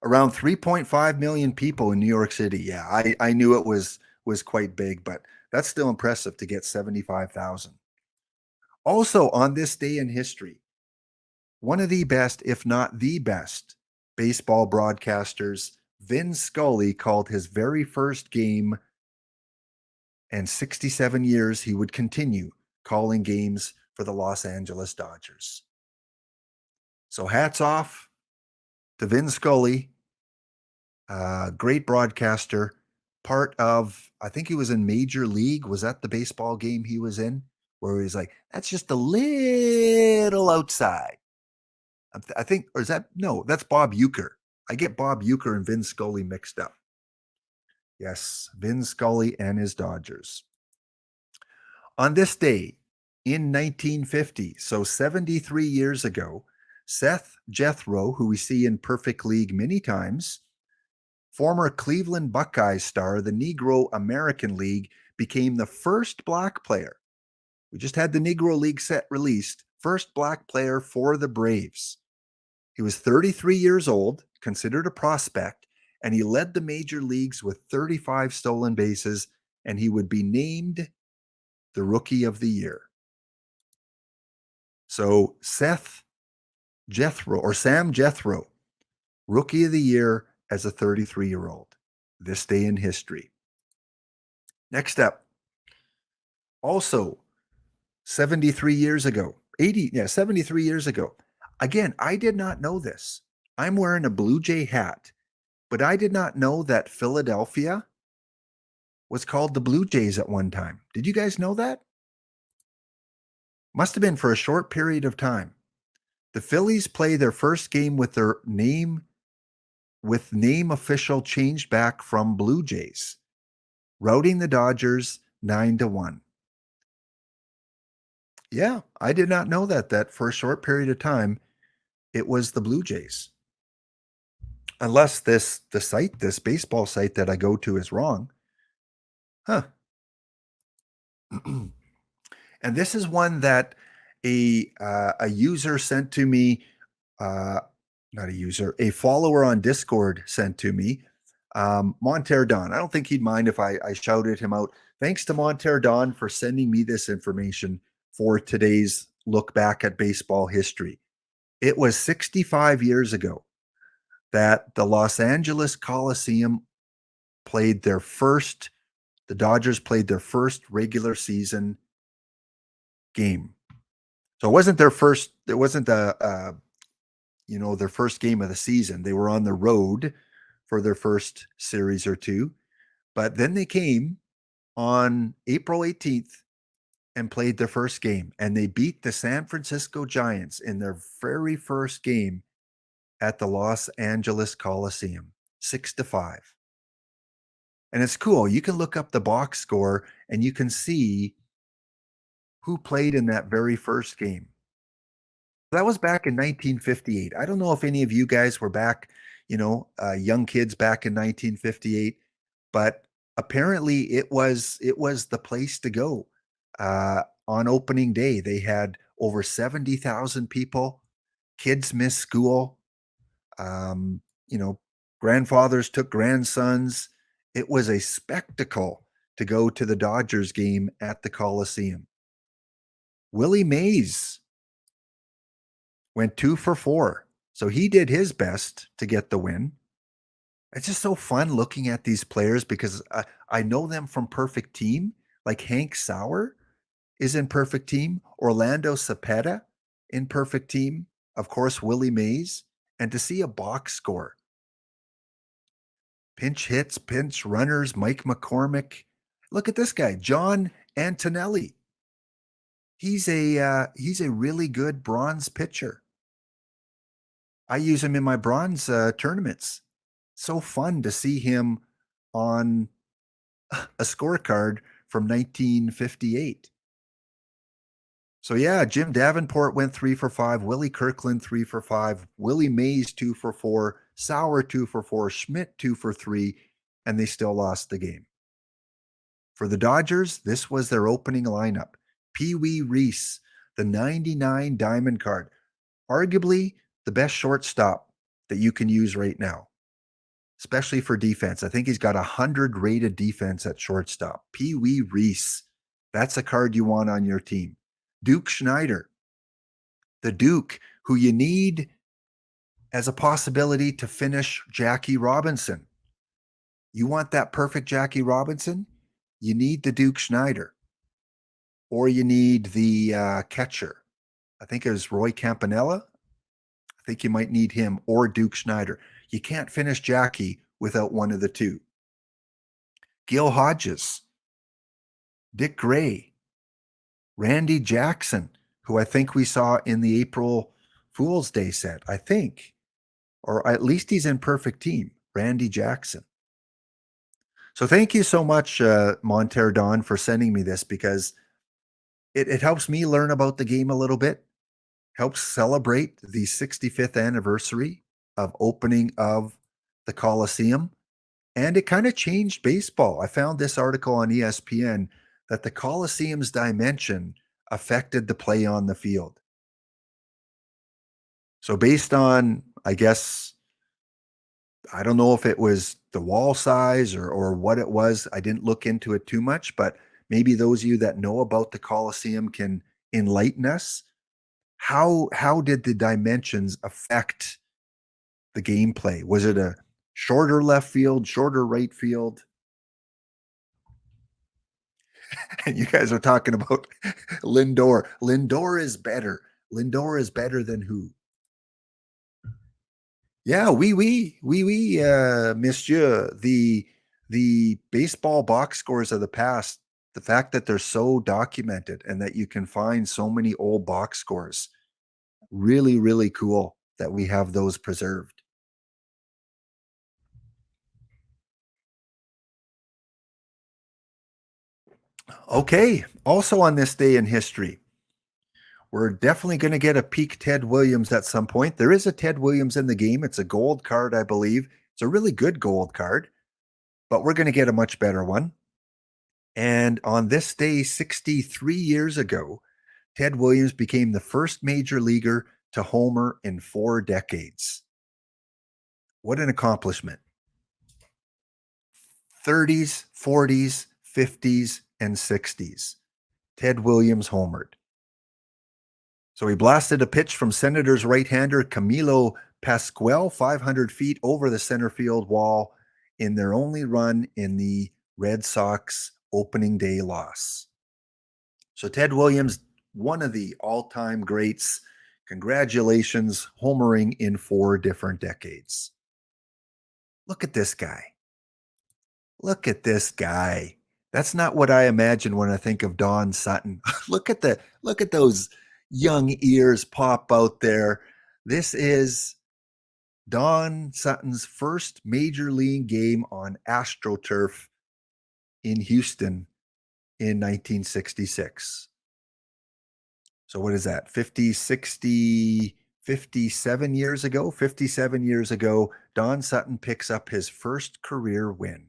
[SPEAKER 1] Around 3.5 million people in New York City. Yeah, I knew it was quite big, but that's still impressive to get 75,000. Also on this day in history, one of the best, if not the best, baseball broadcasters, Vin Scully, called his very first game, and 67 years he would continue calling games for the Los Angeles Dodgers. So hats off to Vin Scully, great broadcaster, part of, I think he was in Major League. Was that the baseball game he was in? Where he was like, that's just a little outside. I think, or is that, no, that's Bob Uecker. I get Bob Uecker and Vin Scully mixed up. Yes, Vin Scully and his Dodgers. On this day in 1950, so 73 years ago, Seth Jethro, who we see in Perfect League many times, former Cleveland Buckeyes star, the Negro American League, became the first black player. We just had the Negro League set released, first black player for the Braves. He was 33 years old, considered a prospect, and he led the major leagues with 35 stolen bases, and he would be named the Rookie of the Year. So Seth Jethro, or Sam Jethro, Rookie of the Year as a 33-year-old. This day in history. Next up, also 73 years ago, 73 years ago. Again, I did not know this. I'm wearing a Blue Jay hat, but I did not know that Philadelphia was called the Blue Jays at one time. Did you guys know that? Must have been for a short period of time. The Phillies play their first game with their name official changed back from Blue Jays, routing the Dodgers 9-1. Yeah, I did not know that for a short period of time it was the Blue Jays. Unless this baseball site that I go to is wrong. Huh. And this is one that a user sent to me, not a user, a follower on Discord sent to me. Monter Don. I don't think he'd mind if I shouted him out. Thanks to Monter Don for sending me this information for today's look back at baseball history. It was 65 years ago that the Los Angeles Coliseum the Dodgers played their first regular season game. So it wasn't their first game of the season. They were on the road for their first series or two. But then they came on April 18th and played their first game, and they beat the San Francisco Giants in their very first game at the Los Angeles Coliseum, 6-5. And it's cool. You can look up the box score and you can see who played in that very first game. That was back in 1958. I don't know if any of you guys were back, young kids back in 1958, but apparently it was the place to go. On opening day, they had over 70,000 people. Kids missed school. Grandfathers took grandsons. It was a spectacle to go to the Dodgers game at the Coliseum. Willie Mays went 2 for 4. So he did his best to get the win. It's just so fun looking at these players because I know them from Perfect Team. Like Hank Sauer is in Perfect Team. Orlando Cepeda in Perfect Team. Of course, Willie Mays. And to see a box score. Pinch hits, pinch runners, Mike McCormick. Look at this guy, John Antonelli. He's a really good bronze pitcher. I use him in my bronze tournaments. So fun to see him on a scorecard from 1958. So yeah, Jim Davenport went 3 for 5, Willie Kirkland 3 for 5, Willie Mays 2 for 4, Sauer 2 for 4, Schmidt 2 for 3, and they still lost the game. For the Dodgers, this was their opening lineup. Pee Wee Reese, the 99 diamond card, arguably the best shortstop that you can use right now, especially for defense. I think he's got 100 rated defense at shortstop. Pee Wee Reese, that's a card you want on your team. Duke Schneider, the Duke, who you need as a possibility to finish Jackie Robinson. You want that perfect Jackie Robinson? You need the Duke Schneider, or you need the catcher. I think it was Roy Campanella. I think you might need him or Duke Schneider. You can't finish Jackie without one of the two. Gil Hodges, Dick Gray, Randy Jackson, who I think we saw in the April Fool's Day set, I think, or at least he's in Perfect Team, Randy Jackson. So thank you so much, Monterre Don, for sending me this, because it helps me learn about the game a little bit, helps celebrate the 65th anniversary of opening of the Coliseum, and it kind of changed baseball. I found this article on ESPN that the Coliseum's dimension affected the play on the field. So based on, I guess, I don't know if it was the wall size or what it was. I didn't look into it too much, but maybe those of you that know about the Coliseum can enlighten us. How did the dimensions affect the gameplay? Was it a shorter left field, shorter right field? And you guys are talking about Lindor. Lindor is better. Lindor is better than who? Yeah, oui, monsieur. The baseball box scores of the past, the fact that they're so documented and that you can find so many old box scores, really, really cool that we have those preserved. Okay, also on this day in history, we're definitely going to get a peak Ted Williams at some point. There is a Ted Williams in the game. It's a gold card, I believe. It's a really good gold card, but we're going to get a much better one. And on this day, 63 years ago, Ted Williams became the first major leaguer to homer in 4 decades. What an accomplishment. 30s, 40s, 50s, and 60s. Ted Williams homered. So he blasted a pitch from Senators right-hander Camilo Pascual 500 feet over the center field wall in their only run in the Red Sox opening day loss. So Ted Williams, one of the all-time greats. Congratulations, homering in 4 different decades. Look at this guy. Look at this guy. That's not what I imagine when I think of Don Sutton. look at those young ears pop out there. This is Don Sutton's first major league game on AstroTurf in Houston in 1966. So what is that? 50, 60, 57 years ago? 57 years ago, Don Sutton picks up his first career win.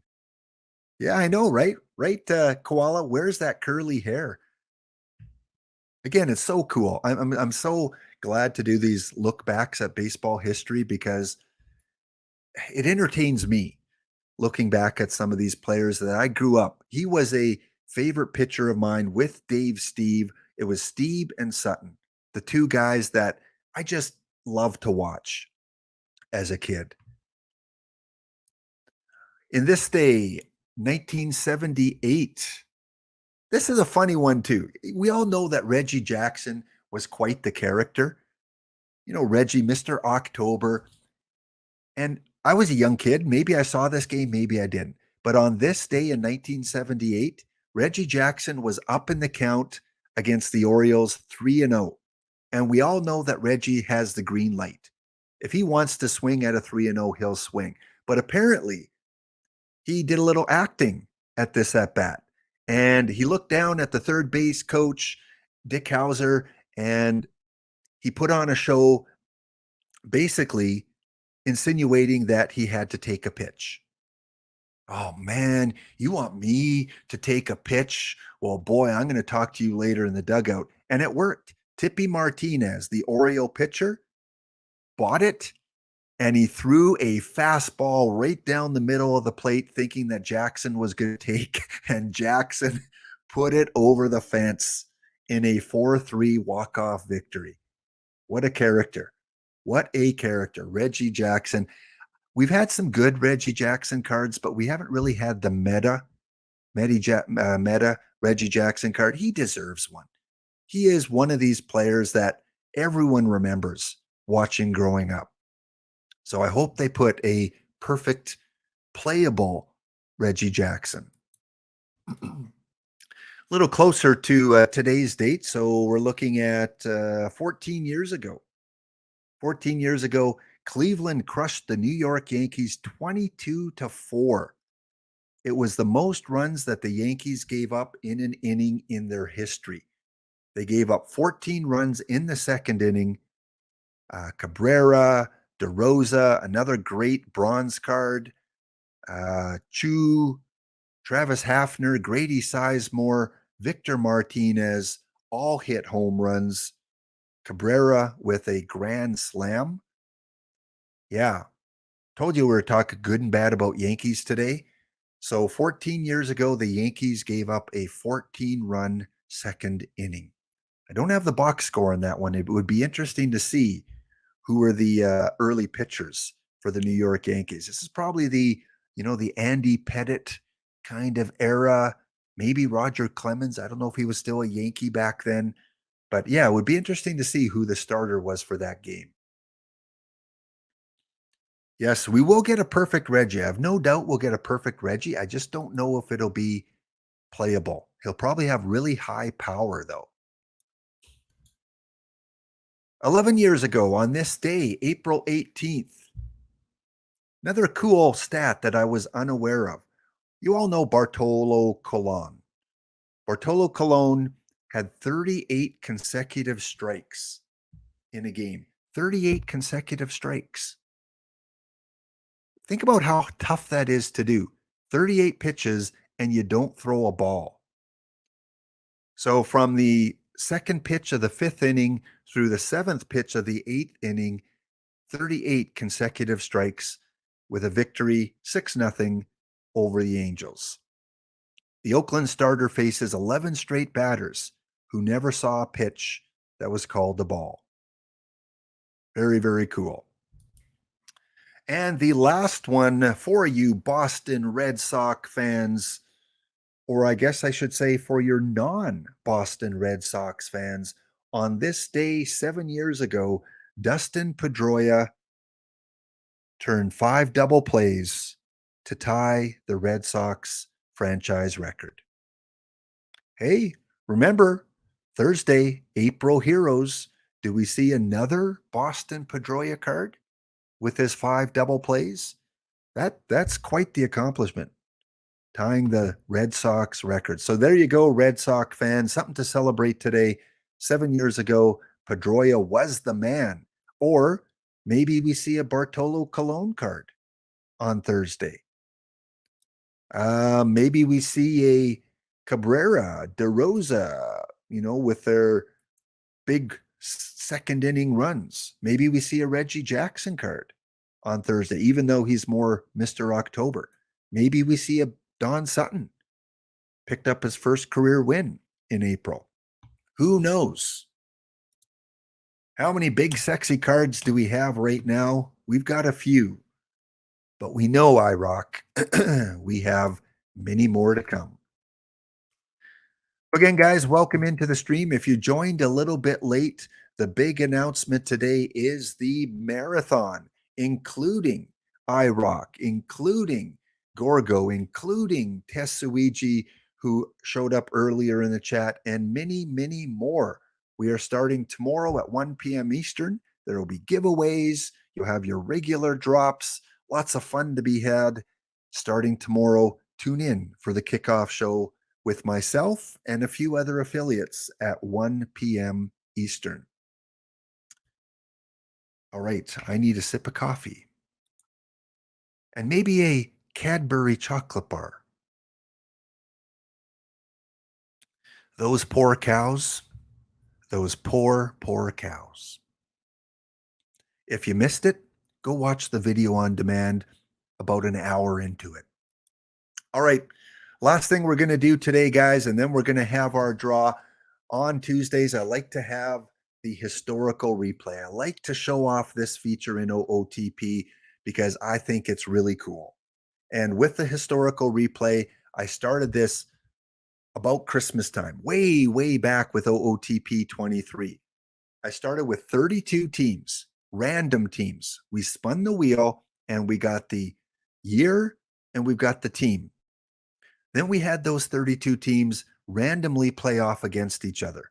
[SPEAKER 1] Yeah, I know, right? Right, Koala, where's that curly hair? Again, it's so cool. I'm so glad to do these look backs at baseball history because it entertains me looking back at some of these players that I grew up. He was a favorite pitcher of mine with Dave Steve. It was Steve and Sutton, the two guys that I just loved to watch as a kid. In this day, 1978. This is a funny one too. We all know that Reggie Jackson was quite the character. You know, Reggie, Mr. October. And I was a young kid. Maybe I saw this game, maybe I didn't. But on this day in 1978, Reggie Jackson was up in the count against the Orioles 3-0. And we all know that Reggie has the green light. If he wants to swing at a 3-0, he'll swing. But apparently, he did a little acting at this at bat. And he looked down at the third base coach, Dick Hauser, and he put on a show basically insinuating that he had to take a pitch. Oh man, you want me to take a pitch? Well, boy, I'm going to talk to you later in the dugout. And it worked. Tippy Martinez, the Oriole pitcher, bought it and he threw a fastball right down the middle of the plate thinking that Jackson was going to take, and Jackson put it over the fence in a 4-3 walk-off victory. What a character. What a character. Reggie Jackson. We've had some good Reggie Jackson cards, but we haven't really had the meta Reggie Jackson card. He deserves one. He is one of these players that everyone remembers watching growing up. So I hope they put a perfect playable Reggie Jackson. A little closer to today's date. So we're looking at 14 years ago. 14 years ago, Cleveland crushed the New York Yankees 22-4. It was the most runs that the Yankees gave up in an inning in their history. They gave up 14 runs in the second inning. Cabrera, DeRosa, another great bronze card. Chu, Travis Hafner, Grady Sizemore, Victor Martinez all hit home runs. Cabrera with a grand slam. Yeah, told you we were talking good and bad about Yankees today. So 14 years ago, the Yankees gave up a 14-run second inning. I don't have the box score on that one. It would be interesting to see who were the early pitchers for the New York Yankees. This is probably the Andy Pettitte kind of era. Maybe Roger Clemens. I don't know if he was still a Yankee back then. But yeah, it would be interesting to see who the starter was for that game. Yes, we will get a perfect Reggie. I have no doubt we'll get a perfect Reggie. I just don't know if it'll be playable. He'll probably have really high power, though. 11 years ago on this day, April 18th, another cool stat that I was unaware of. You all know Bartolo Colon. Bartolo Colon had 38 consecutive strikes in a game. 38 consecutive strikes. Think about how tough that is to do. 38 pitches and you don't throw a ball. So from the second pitch of the fifth inning through the seventh pitch of the eighth inning, 38 consecutive strikes with a victory 6-0 over the Angels. The Oakland starter faces 11 straight batters who never saw a pitch that was called a ball. Very, very cool. And the last one for you Boston Red Sox fans, or I guess I should say for your non-Boston Red Sox fans, on this day 7 years ago, Dustin Pedroia turned 5 double plays to tie the Red Sox franchise record. Hey, remember, Thursday, April Heroes, do we see another Boston Pedroia card with his 5 double plays? That's quite the accomplishment, tying the Red Sox record. So there you go, Red Sox fans, something to celebrate today. 7 years ago, Pedroia was the man. Or maybe we see a Bartolo Colon card on Thursday. Maybe we see a Cabrera, DeRosa, with their big second inning runs. Maybe we see a Reggie Jackson card on Thursday, even though he's more Mr. October. Maybe we see a Don Sutton picked up his first career win in April. Who knows? How many big, sexy cards do we have right now? We've got a few, but we know, IROC, we have many more to come. Again, guys, welcome into the stream. If you joined a little bit late, the big announcement today is the marathon, including IROC, including Gorgo, including Tetsuiji, who showed up earlier in the chat, and many, many more. We are starting tomorrow at 1 p.m. Eastern. There will be giveaways. You'll have your regular drops. Lots of fun to be had starting tomorrow. Tune in for the kickoff show with myself and a few other affiliates at 1 p.m. Eastern. All right, I need a sip of coffee. And maybe a Cadbury chocolate bar. Those poor cows. Those poor, poor cows. If you missed it, go watch the video on demand about an hour into it. All right, last thing we're going to do today, guys, and then we're going to have our draw on Tuesdays. I like to have the historical replay. I like to show off this feature in OOTP because I think it's really cool. And with the historical replay, I started this about Christmas time, way, way back with OOTP 23. I started with 32 teams, random teams. We spun the wheel and we got the year and we've got the team. Then we had those 32 teams randomly play off against each other,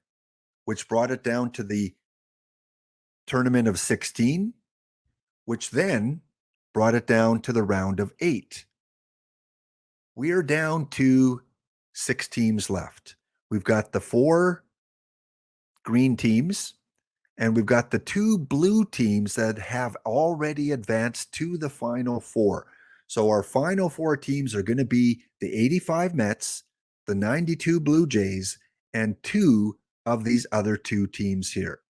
[SPEAKER 1] which brought it down to the tournament of 16, which then brought it down to the round of 8. We are down to 6 teams left. We've got the 4 green teams and we've got the 2 blue teams that have already advanced to the final 4. So our final 4 teams are going to be the 85 Mets, the 92 Blue Jays, and 2 of these other 2 teams here.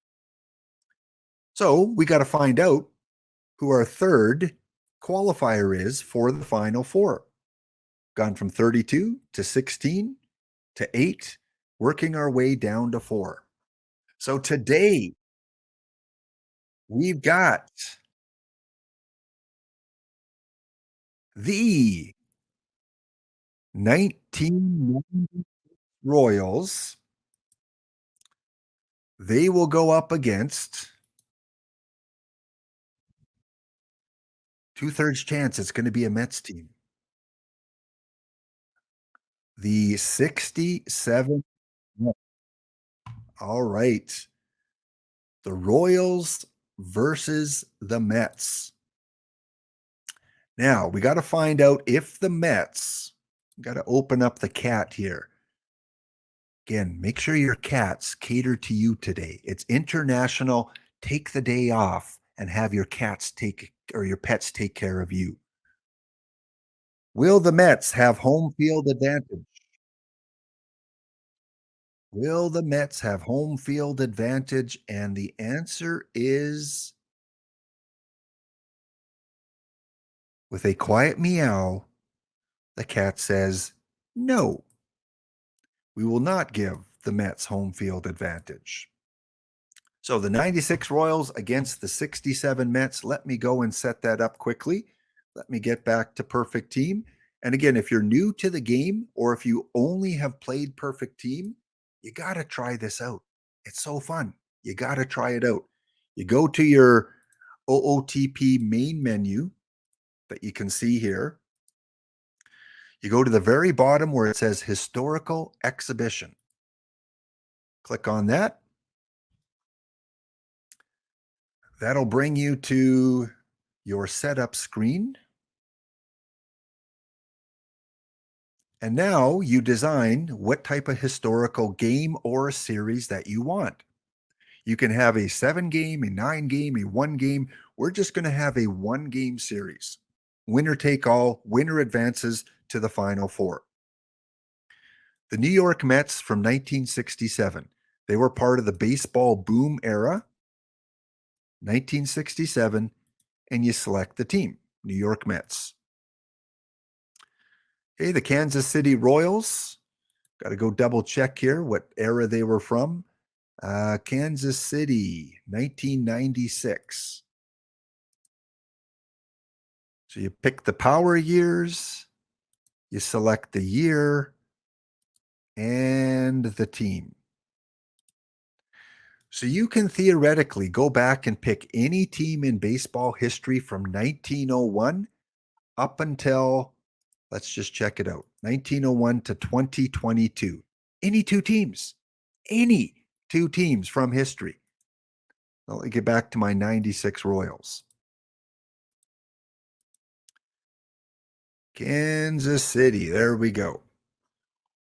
[SPEAKER 1] So we got to find out who our third qualifier is for the final 4. Gone from 32 to 16 to 8, working our way down to 4. So today we've got the 1990 Royals. They will go up against 2/3 chance it's going to be a Mets team. The 67. All right. The Royals versus the Mets. Now, we got to find out if the Mets, got to open up the cat here. Again, make sure your cats cater to you today. It's international. Take the day off and have your cats take or your pets take care of you. Will the Mets have home field advantage? Will the Mets have home field advantage? And the answer is with a quiet meow, the cat says, no, we will not give the Mets home field advantage. So the 96 Royals against the 67 Mets. Let me go and set that up quickly. Let me get back to Perfect Team. And again, if you're new to the game or if you only have played Perfect Team, you got to try this out. It's so fun. You got to try it out. You go to your OOTP main menu that you can see here. You go to the very bottom where it says Historical Exhibition. Click on that. That'll bring you to your setup screen. And now you design what type of historical game or series that you want. You can have a 7 game, a 9 game, a 1 game. We're just going to have a 1 game series. Winner take all, winner advances to the final 4. The New York Mets from 1967. They were part of the baseball boom era, 1967, and you select the team, New York Mets. Okay, the Kansas City Royals. Got to go double check here what era they were from. Kansas City, 1996. So you pick the power years, you select the year, and the team. So you can theoretically go back and pick any team in baseball history from 1901 up until, let's just check it out, 1901 to 2022. Any 2 teams. Any 2 teams from history. Let me get back to my 96 Royals. Kansas City. There we go.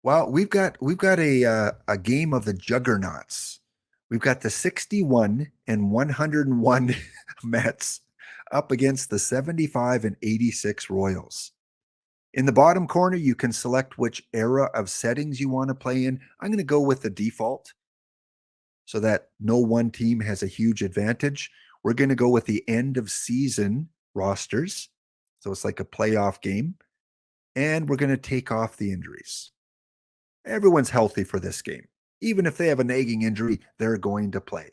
[SPEAKER 1] Well, we've got a game of the juggernauts. We've got the 61 and 101 Mets up against the 75 and 86 Royals. In the bottom corner, you can select which era of settings you want to play in. I'm going to go with the default so that no one team has a huge advantage. We're going to go with the end of season rosters. So it's like a playoff game. And we're going to take off the injuries. Everyone's healthy for this game. Even if they have a nagging injury, they're going to play.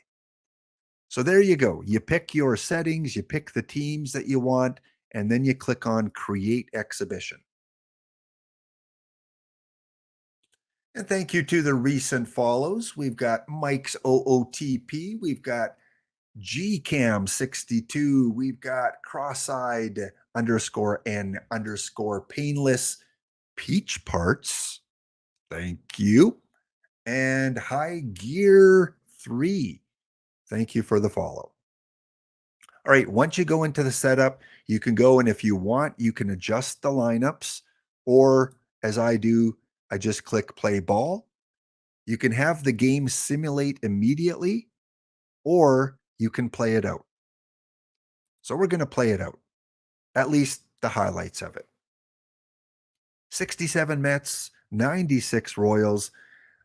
[SPEAKER 1] So there you go. You pick your settings, you pick the teams that you want, and then you click on Create Exhibition. And thank you to the recent follows. We've got Mike's OOTP. We've got GCAM62. We've got cross-eyed underscore N underscore painless peach parts. Thank you. And High Gear 3. Thank you for the follow. All right, once you go into the setup, you can go and if you want, you can adjust the lineups, or as I do, I just click play ball. You can have the game simulate immediately, or you can play it out. So we're going to play it out, at least the highlights of it. 67 Mets, 96 Royals.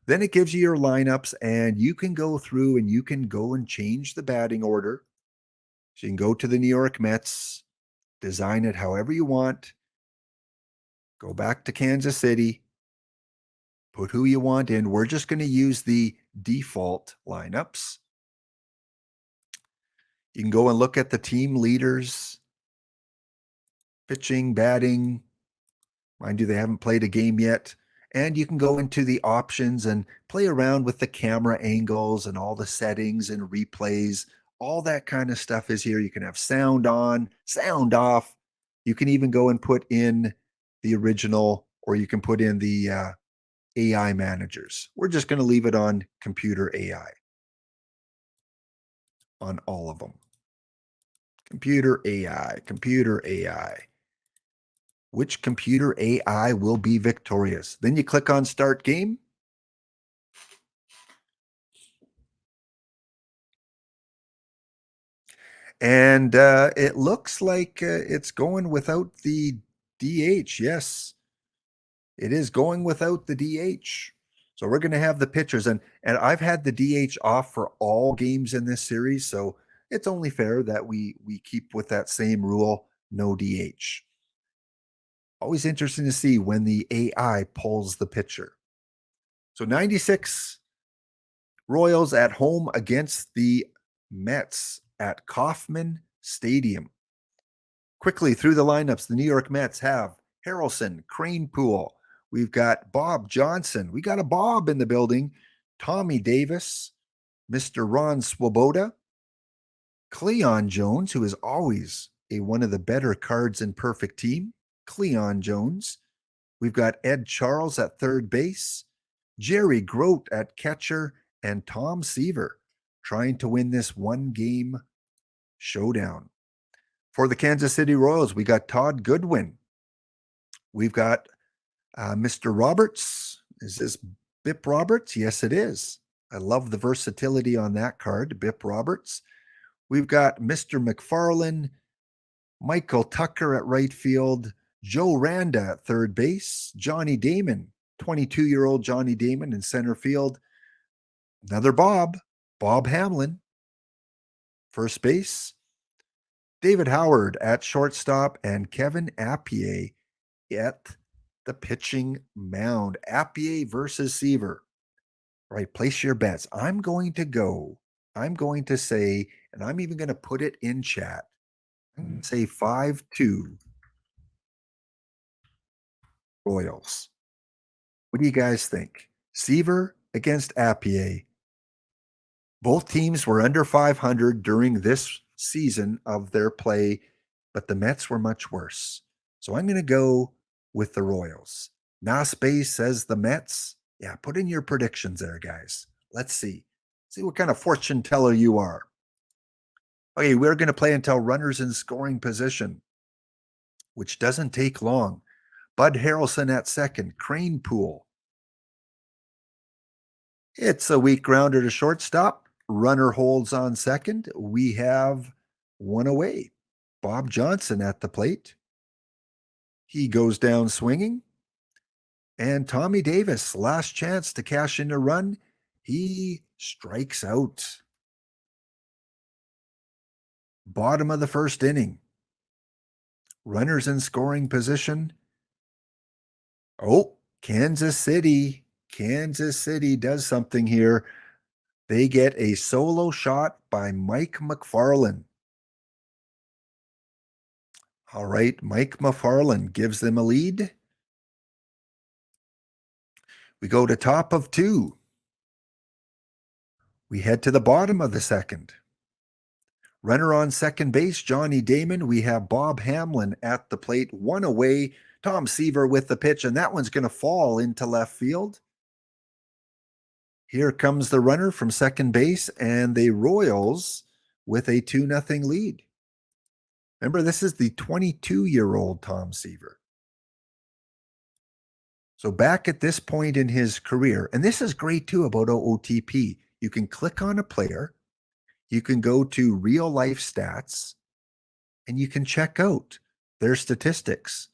[SPEAKER 1] Then it gives you your lineups, and you can go through and you can go and change the batting order. So you can go to the New York Mets, design it however you want, go back to Kansas City, put who you want in. We're just going to use the default lineups. You can go and look at the team leaders, pitching, batting. Mind you, they haven't played a game yet. And you can go into the options and play around with the camera angles and all the settings and replays. All that kind of stuff is here. You can have sound on, sound off. You can even go and put in the original, or you can put in the AI managers. We're just going to leave it on computer AI on all of them. Computer AI, computer AI. Which computer AI will be victorious? Then you click on Start Game. And it looks like it's going without the DH. Yes, it is going without the DH. So we're going to have the pitchers. And I've had the DH off for all games in this series. So it's only fair that we keep with that same rule, no DH. Always interesting to see when the AI pulls the pitcher. So 96 Royals at home against the Mets at Kauffman Stadium. Quickly through the lineups, the New York Mets have Harrelson, Cranepool. We've got Bob Johnson. We got a Bob in the building. Tommy Davis, Mr. Ron Swoboda, Cleon Jones, who is always one of the better cards in Perfect Team. Cleon Jones. We've got Ed Charles at third base, Jerry Grote at catcher, and Tom Seaver trying to win this one-game showdown. For the Kansas City Royals, we got Todd Goodwin. We've got Mr. Roberts. Is this Bip Roberts? Yes, it is. I love the versatility on that card, Bip Roberts. We've got Mr. McFarlane, Michael Tucker at right field, Joe Randa at third base, Johnny Damon, 22-year-old Johnny Damon in center field. Another Bob Hamlin, first base. David Howard at shortstop, and Kevin Appier at the pitching mound. Appier versus Seaver. All right, place your bets. I'm going to say, and I'm even going to put it in chat. I'm going to say 5-2 Royals. What do you guys think? Seaver against Appier. Both teams were under 500 during this season of their play, but the Mets were much worse. So I'm going to go with the Royals. Naspace says the Mets. Yeah, put in your predictions there, guys. Let's see. See what kind of fortune teller you are. Okay, we're going to play until runners in scoring position, which doesn't take long. Bud Harrelson at second. Cranepool. It's a weak grounder to shortstop. Runner holds on second. We have one away. Bob Johnson at the plate. He goes down swinging. And Tommy Davis, last chance to cash in a run. He strikes out. Bottom of the first inning. Runners in scoring position. Oh, Kansas City. Kansas City does something here. They get a solo shot by Mike McFarland. All right, Mike McFarland gives them a lead. We go to top of 2. We head to the bottom of the second. Runner on second base, Johnny Damon. We have Bob Hamlin at the plate, 1 away. Tom Seaver with the pitch, and that one's going to fall into left field. Here comes the runner from second base, and the Royals with a 2-0 lead. Remember, this is the 22-year-old Tom Seaver. So back at this point in his career, and this is great too about OOTP, you can click on a player, you can go to real life stats, and you can check out their statistics.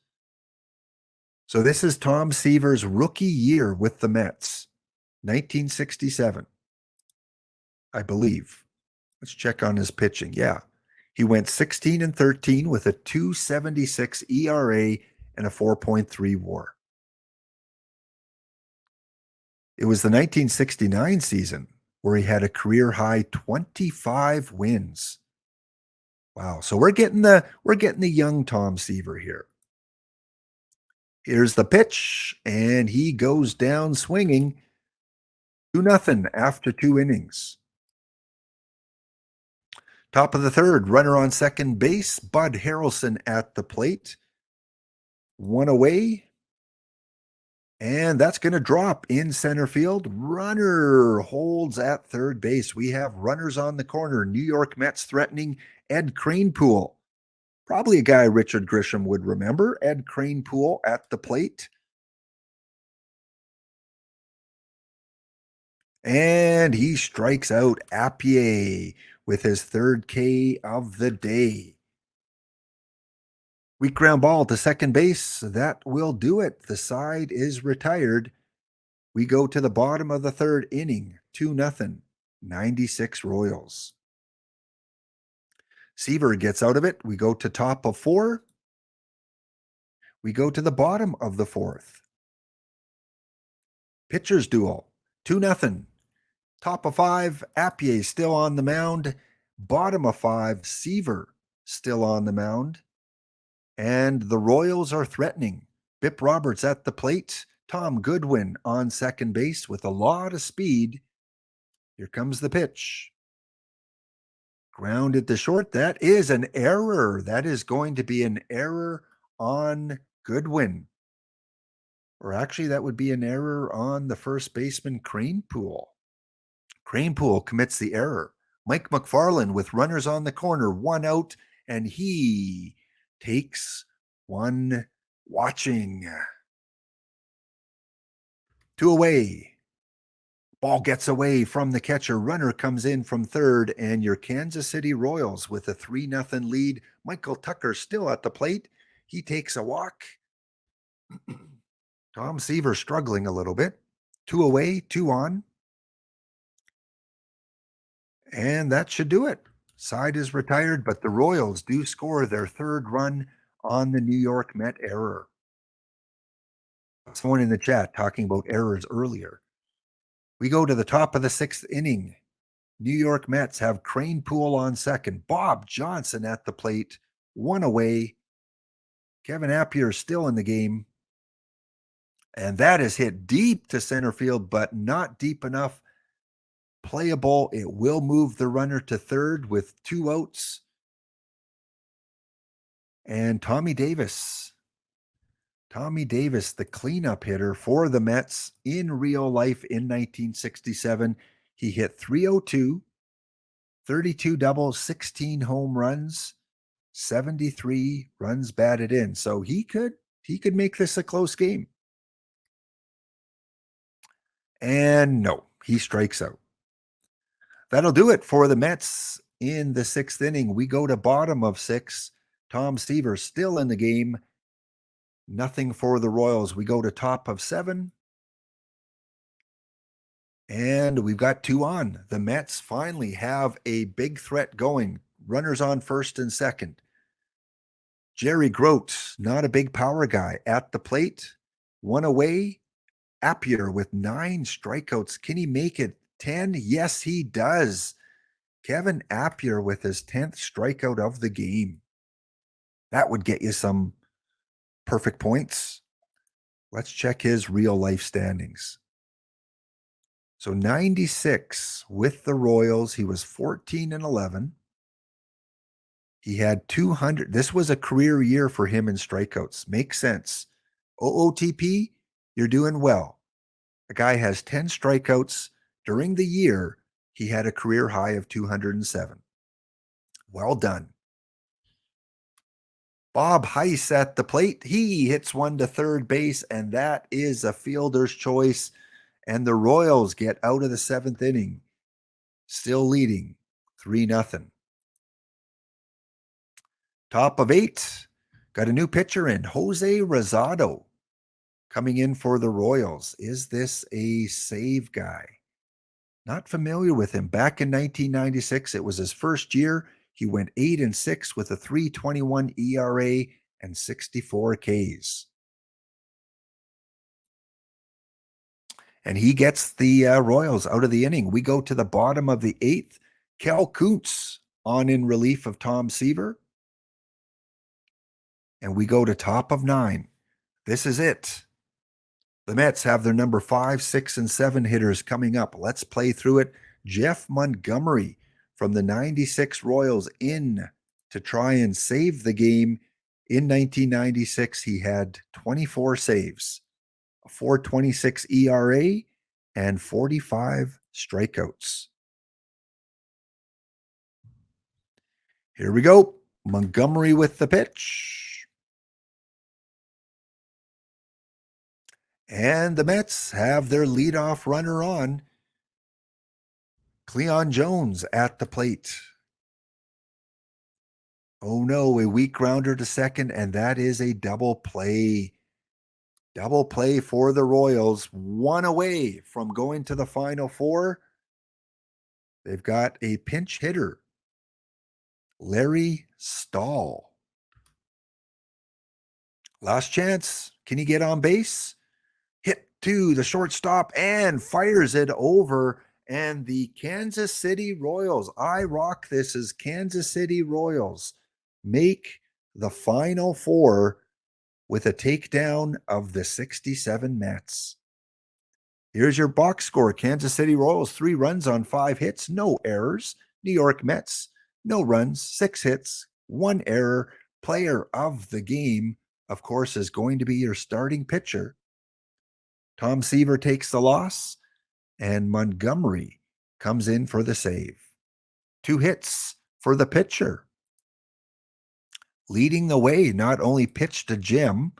[SPEAKER 1] So this is Tom Seaver's rookie year with the Mets, 1967, I believe. Let's check on his pitching. Yeah. He went 16-13 with a 2.76 ERA and a 4.3 WAR. It was the 1969 season where he had a career high 25 wins. Wow. So we're getting the young Tom Seaver here. Here's the pitch, and he goes down swinging. 2-0 after 2 innings. Top of the third, runner on second base, Bud Harrelson at the plate. 1 away. And that's going to drop in center field. Runner holds at third base. We have runners on the corner. New York Mets threatening Ed Kranepool. Probably a guy Richard Grisham would remember. Ed Kranepool at the plate. And he strikes out Appier with his third K of the day. Weak ground ball to second base. That will do it. The side is retired. We go to the bottom of the third inning, 2-0, 96 Royals. Seaver gets out of it. We go to top of 4. We go to the bottom of the 4th. Pitchers duel, 2-0. Top of 5, Appier still on the mound. Bottom of 5, Seaver still on the mound. And the Royals are threatening. Bip Roberts at the plate. Tom Goodwin on second base with a lot of speed. Here comes the pitch. Grounded to short. That is an error. That is going to be an error on Goodwin. Or actually, that would be an error on the first baseman, Kranepool. Kranepool commits the error. Mike McFarland with runners on the corner, 1 out, and he takes one watching. 2 away. Ball gets away from the catcher. Runner comes in from third, and your Kansas City Royals with a 3-0 lead. Michael Tucker still at the plate. He takes a walk. Tom Seaver struggling a little bit. 2 away, 2 on. And that should do it. Side is retired, but the Royals do score their third run on the New York Met error. Someone in the chat talking about errors earlier. We go to the top of the 6th inning. New York Mets have Kranepool on second. Bob Johnson at the plate. 1 away. Kevin Appier still in the game. And that is hit deep to center field, but not deep enough. Playable. It will move the runner to third with 2 outs. And Tommy Davis, the cleanup hitter for the Mets in real life in 1967. He hit 302, 32 doubles, 16 home runs, 73 runs batted in. So he could make this a close game. And no, he strikes out. That'll do it for the Mets in the 6th inning. We go to bottom of 6. Tom Seaver still in the game. Nothing for the Royals. We go to top of 7. And we've got 2 on. The Mets finally have a big threat going. Runners on first and second. Jerry Grote, not a big power guy, at the plate. 1 away. Appier with 9 strikeouts. Can he make it 10? Yes, he does. Kevin Appier with his 10th strikeout of the game. That would get you some perfect points. Let's check his real life standings. So 96 with the Royals, he was 14 and 11. He had 200. This was a career year for him in strikeouts. Makes sense. OOTP, you're doing well. A guy has 10 strikeouts during the year. He had a career high of 207. Well done. Bob Heiss at the plate. He hits one to third base, and that is a fielder's choice. And the Royals get out of the seventh inning, still leading 3-0. Top of 8, got a new pitcher in, Jose Rosado, coming in for the Royals. Is this a save guy? Not familiar with him. Back in 1996, it was his first year. He went 8-6 with a 3.21 ERA and 64 Ks. And he gets the Royals out of the inning. We go to the bottom of the 8th. Kel Kuntz on in relief of Tom Seaver. And we go to top of 9. This is it. The Mets have their number 5, 6, and 7 hitters coming up. Let's play through it. Jeff Montgomery from the 96 Royals in to try and save the game. In 1996, he had 24 saves, a 4.26 ERA, and 45 strikeouts. Here we go. Montgomery with the pitch. And the Mets have their leadoff runner on. Cleon Jones at the plate. Oh no, a weak grounder to second, and that is a double play. Double play for the Royals. One away from going to the Final Four. They've got a pinch hitter, Larry Stahl. Last chance. Can he get on base? Hit to the shortstop and fires it over. And the Kansas City Royals, I rock this as Kansas City Royals, make the Final Four with a takedown of the 67 Mets. Here's your box score. Kansas City Royals, 3 runs on 5 hits, no errors. New York Mets, no runs, 6 hits, 1 error. Player of the game, of course, is going to be your starting pitcher. Tom Seaver takes the loss, and Montgomery comes in for the save. 2 hits for the pitcher. Leading the way, not only pitched to Jim,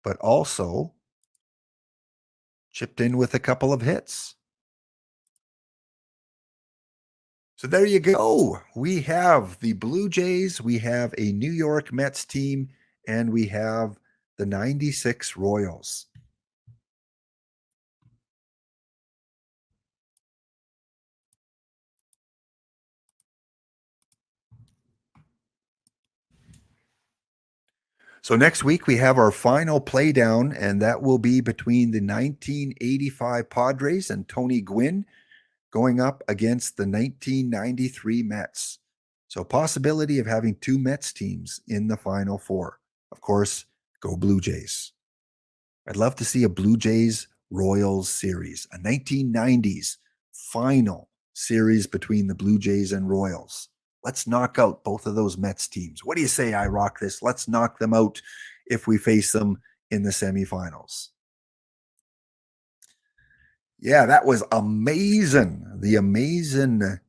[SPEAKER 1] but also chipped in with a couple of hits. So there you go. We have the Blue Jays, we have a New York Mets team, and we have the 96 Royals. So next week we have our final play down, and that will be between the 1985 Padres and Tony Gwynn going up against the 1993 Mets. So possibility of having 2 Mets teams in the Final Four. Of course, go Blue Jays. I'd love to see a Blue Jays Royals series, a 1990s final series between the Blue Jays and Royals. Let's knock out both of those Mets teams. What do you say? I rock this. Let's knock them out if we face them in the semifinals. Yeah, that was amazing. The amazing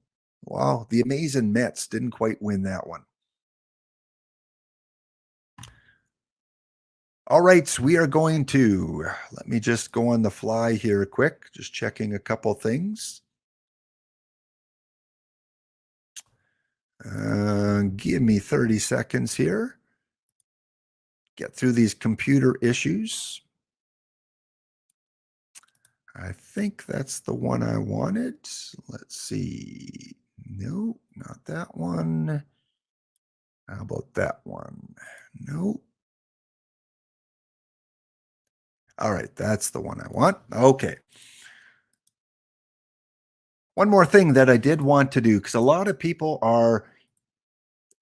[SPEAKER 1] Mets didn't quite win that one. All right, we are going to, let me just go on the fly here quick, just checking a couple things. Give me 30 seconds here. Get through these computer issues. I think that's the one I wanted. Let's see. No, not that one. How about that one? No. All right, that's the one I want. Okay. One more thing that I did want to do, because a lot of people are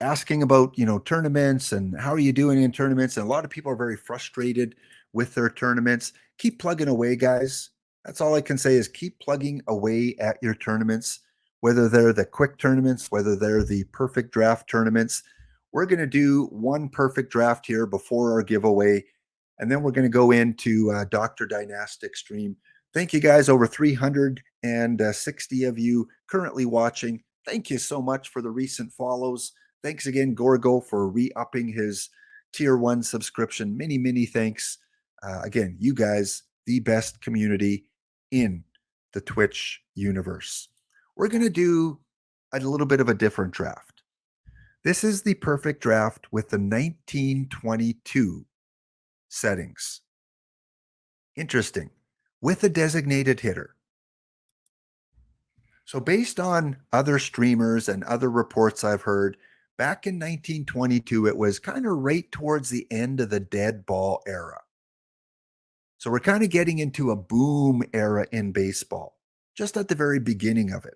[SPEAKER 1] asking about, tournaments and how are you doing in tournaments? And a lot of people are very frustrated with their tournaments. Keep plugging away, guys. That's all I can say is keep plugging away at your tournaments, whether they're the quick tournaments, whether they're the perfect draft tournaments. We're going to do one perfect draft here before our giveaway, and then we're going to go into Dr. Dynastic stream. Thank you guys, over 360 of you currently watching. Thank you so much for the recent follows. Thanks again, Gorgo, for re-upping his tier 1 subscription. Many, many thanks. Again, you guys, the best community in the Twitch universe. We're going to do a little bit of a different draft. This is the perfect draft with the 1922 settings. Interesting. With a designated hitter. So, based on other streamers and other reports I've heard, back in 1922, it was kind of right towards the end of the dead ball era. So, we're kind of getting into a boom era in baseball, just at the very beginning of it.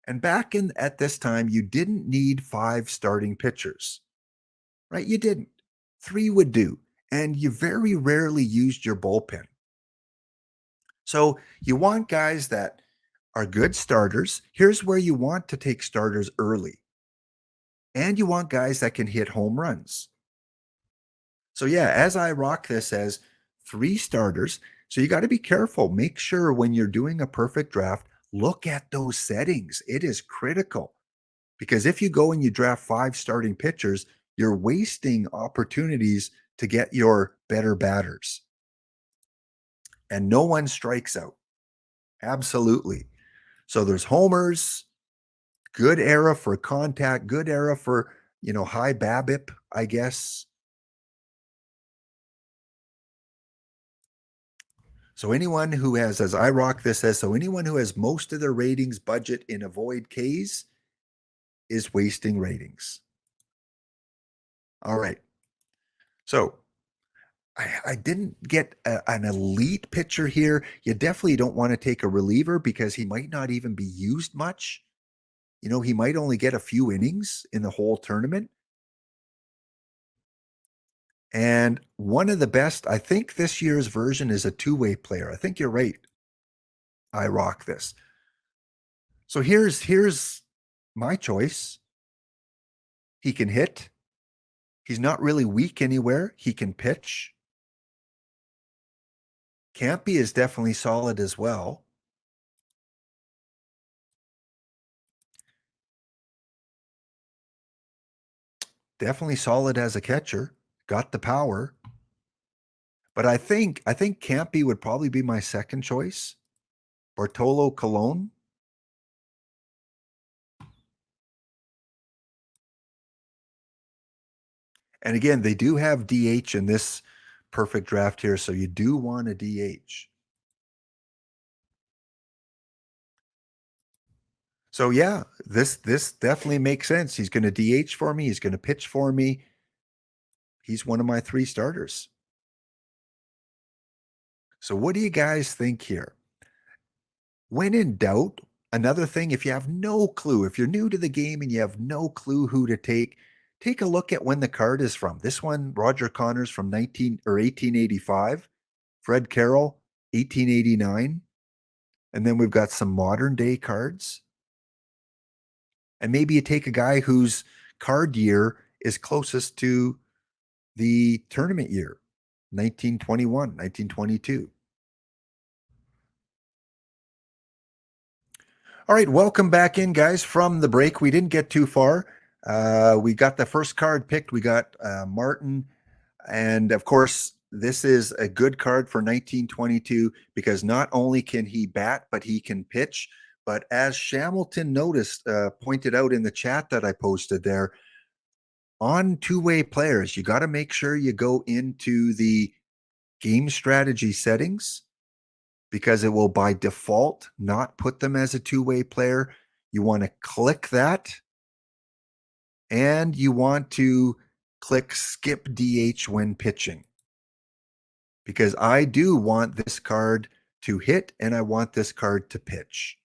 [SPEAKER 1] And back in at this time, you didn't need 5 starting pitchers, right? You didn't. 3 would do. And you very rarely used your bullpen. So, you want guys that are good starters. Here's where you want to take starters early. And you want guys that can hit home runs. So, yeah, as I rock this as 3 starters, so you got to be careful. Make sure when you're doing a perfect draft, look at those settings. It is critical because if you go and you draft 5 starting pitchers, you're wasting opportunities to get your better batters. And no one strikes out. Absolutely. So there's homers, good era for contact, good era for, high BABIP, I guess. So anyone who has, as I rock this as, so anyone who has most of their ratings budget in avoid Ks is wasting ratings. All right. So I didn't get an elite pitcher here. You definitely don't want to take a reliever because he might not even be used much. He might only get a few innings in the whole tournament. And one of the best, I think this year's version is a two-way player. I think you're right. I rock this. So here's my choice. He can hit. He's not really weak anywhere. He can pitch. Campy is definitely solid as well. Definitely solid as a catcher. Got the power. But I think Campy would probably be my second choice. Bartolo Colon. And again, they do have DH in this perfect draft here, so you do want a DH. So yeah, this definitely makes sense. He's going to DH for me. He's going to pitch for me. He's one of my 3 starters. So what do you guys think here? When in doubt, another thing, if you have no clue, if you're new to the game and you have no clue who to take a look at when the card is from. This one, Roger Connors from 1885, Fred Carroll, 1889. And then we've got some modern day cards. And maybe you take a guy whose card year is closest to the tournament year, 1921, 1922. All right, welcome back in, guys, from the break. We didn't get too far. We got the first card picked. We got Martin. And of course, this is a good card for 1922 because not only can he bat, but he can pitch. But as Shamilton pointed out in the chat that I posted there, on two-way players, you got to make sure you go into the game strategy settings because it will by default not put them as a two-way player. You want to click that and you want to click skip DH when pitching because I do want this card to hit and I want this card to pitch.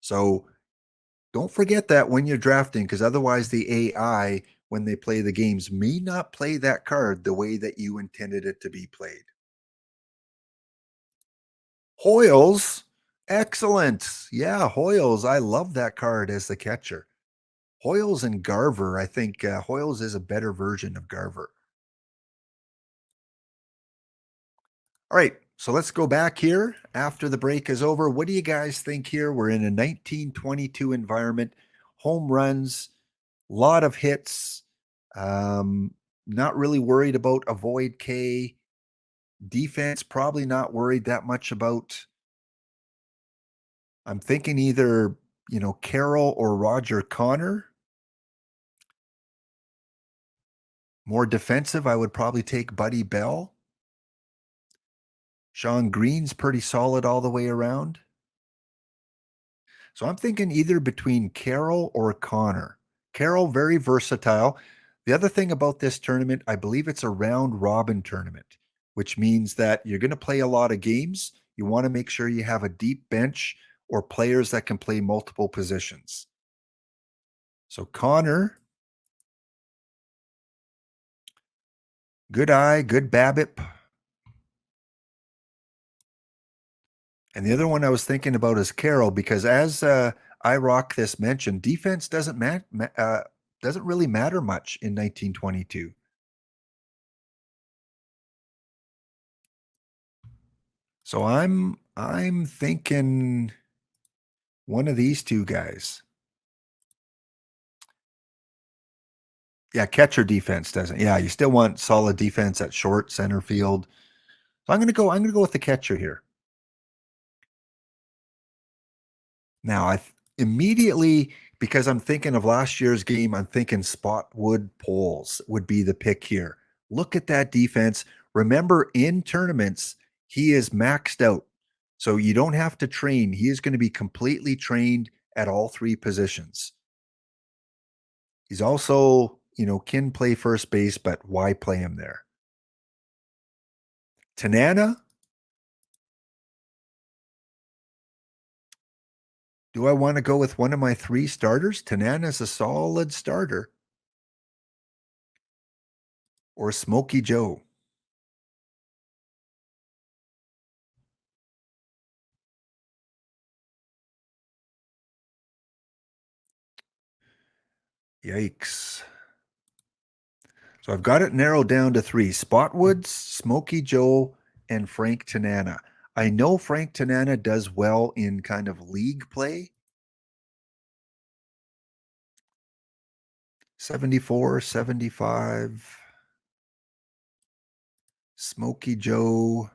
[SPEAKER 1] So don't forget that when you're drafting, because otherwise the AI, when they play the games, may not play that card the way that you intended it to be played. Hoyles, excellent. Yeah, Hoyles. I love that card as the catcher. Hoyles and Garver. I think Hoyles is a better version of Garver. All right, so let's go back here after the break is over. What do you guys think here? We're in a 1922 environment, home runs, lot of hits. Um, Not really worried about avoid K. Defense, probably not worried that much about. I'm thinking either, Carroll or Roger Connor. More defensive, I would probably take Buddy Bell. Sean Green's pretty solid all the way around. So I'm thinking either between Carroll or Connor. Carroll, very versatile. The other thing about this tournament, I believe it's a round robin tournament, which means that you're going to play a lot of games. You want to make sure you have a deep bench or players that can play multiple positions. So Connor, good eye, good BABIP. And the other one I was thinking about is Carroll, because as I Rock this mentioned, defense doesn't really matter much in 1922. So I'm thinking one of these two guys. Yeah, catcher defense doesn't. Yeah, you still want solid defense at short, center field. So I'm gonna go with the catcher here. Now immediately, because I'm thinking of last year's game, I'm thinking Spotwood Poles would be the pick here. Look at that defense. Remember, in tournaments, he is maxed out. So you don't have to train. He is going to be completely trained at all three positions. He's also, can play first base, but why play him there? Tanana, do I want to go with one of my three starters? Tanana's a solid starter. Or Smokey Joe. Yikes. So I've got it narrowed down to three: Spotwoods, Smokey Joe, and Frank Tanana. I know Frank Tanana does well in kind of league play. 74, 75. Smokey Joe.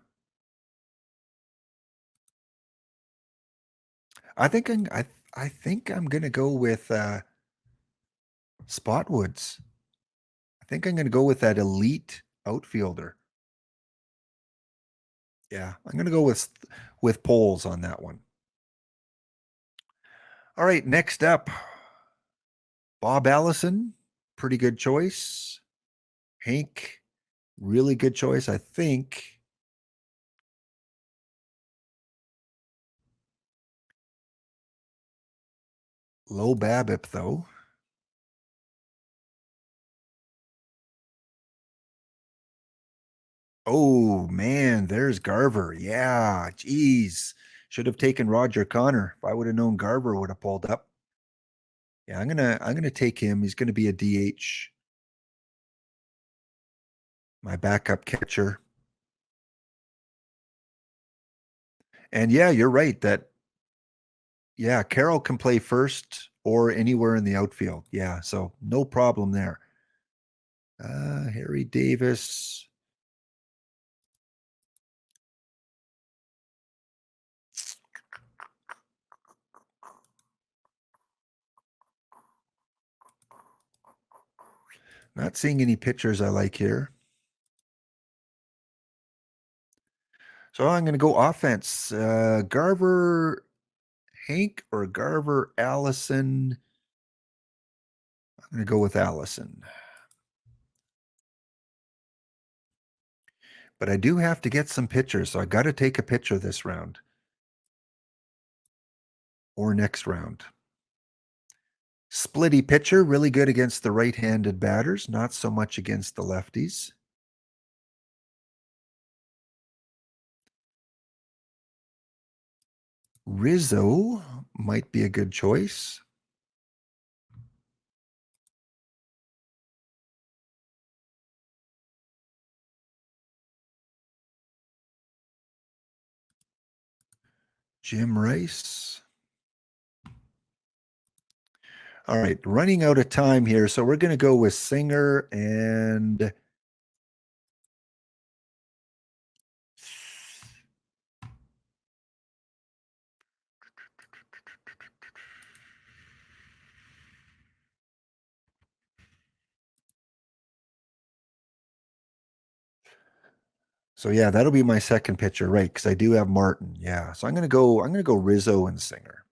[SPEAKER 1] I think I'm gonna go with Spotwoods. I think I'm gonna go with that elite outfielder. Yeah, I'm gonna go with Poles on that one. All right, next up, Bob Allison, pretty good choice. Hank, really good choice, I think. Low BABIP though. Oh man, there's Garver. Yeah, geez. Should have taken Roger Connor. If I would have known Garver would have pulled up. Yeah, I'm gonna take him. He's gonna be a DH. My backup catcher. And yeah, you're right that yeah, Carroll can play first or anywhere in the outfield. Yeah, so no problem there. Harry Davis. Not seeing any pitchers I like here. So I'm going to go offense. Garver Hank or Garver Allison. I'm going to go with Allison. But I do have to get some pitchers, so I got to take a pitcher this round. or next round. Splitty pitcher, really good against the right-handed batters, not so much against the lefties. Rizzo might be a good choice. Jim Rice. All right, running out of time here, so we're going to go with Singer and so yeah, that'll be my second pitcher, right? Because I do have Martin. Yeah, so I'm gonna go Rizzo and Singer.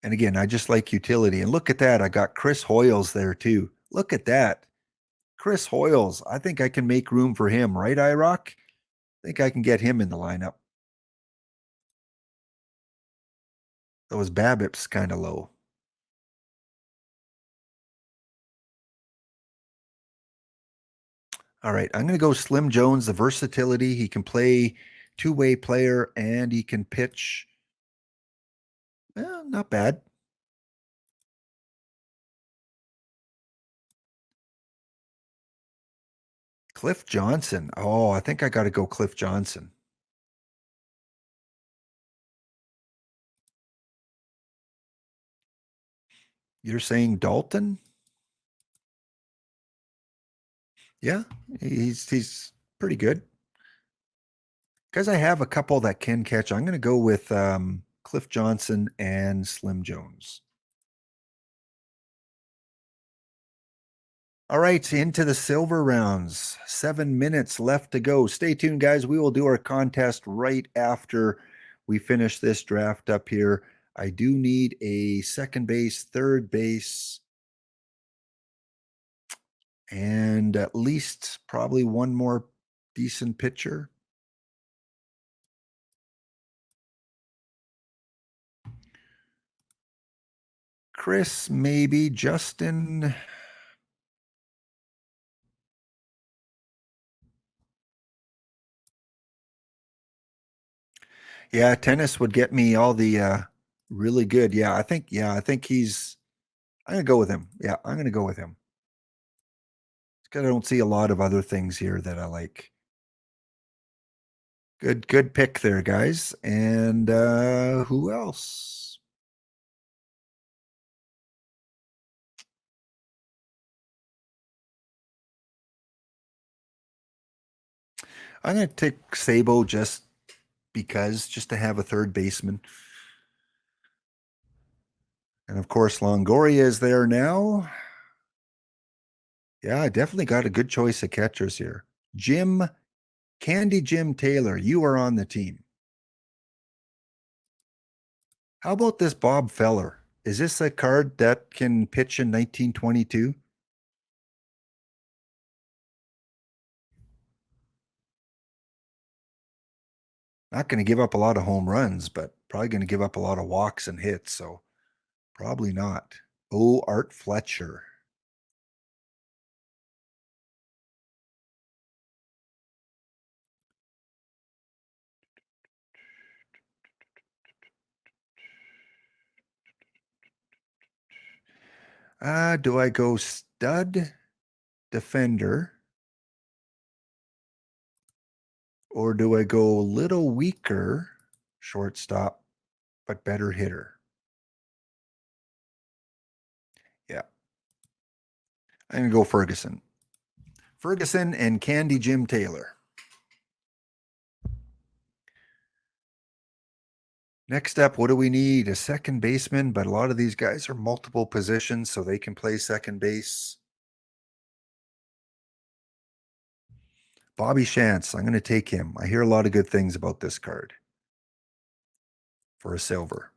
[SPEAKER 1] And again, I just like utility. And look at that, I got Chris Hoyles there too. Look at that, Chris Hoyles. I think I can make room for him, right, IROC? I think I can get him in the lineup. Those BABIP's kind of low. All right, I'm going to go Slim Jones, the versatility. He can play two-way player and he can pitch. Not bad. Cliff Johnson. Oh, I think I got to go Cliff Johnson. You're saying Dalton? Yeah, he's pretty good. Because I have a couple that can catch, I'm going to go with Cliff Johnson and Slim Jones. All right, into the silver rounds. 7 minutes left to go. Stay tuned, guys. We will do our contest right after we finish this draft up here. I do need a second base, third base, and at least probably one more decent pitcher. Chris, maybe. Justin. Yeah, tennis would get me all the really good. I think I'm gonna go with him. Yeah, I'm gonna go with him. Because I don't see a lot of other things here that I like. Good pick there, guys. And who else? I'm gonna take Sabo just to have a third baseman. And of course, Longoria is there now. Yeah, I definitely got a good choice of catchers here. Candy Jim Taylor, you are on the team. How about this Bob Feller? Is this a card that can pitch in 1922? Not going to give up a lot of home runs, but probably going to give up a lot of walks and hits. So probably not. Oh, Art Fletcher. Do I go stud defender or do I go a little weaker shortstop but better hitter? Yeah. I'm going to go Ferguson. Ferguson and Candy Jim Taylor. Next up, what do we need? A second baseman, but a lot of these guys are multiple positions, so they can play second base. Bobby Shantz, I'm going to take him. I hear a lot of good things about this card for a silver.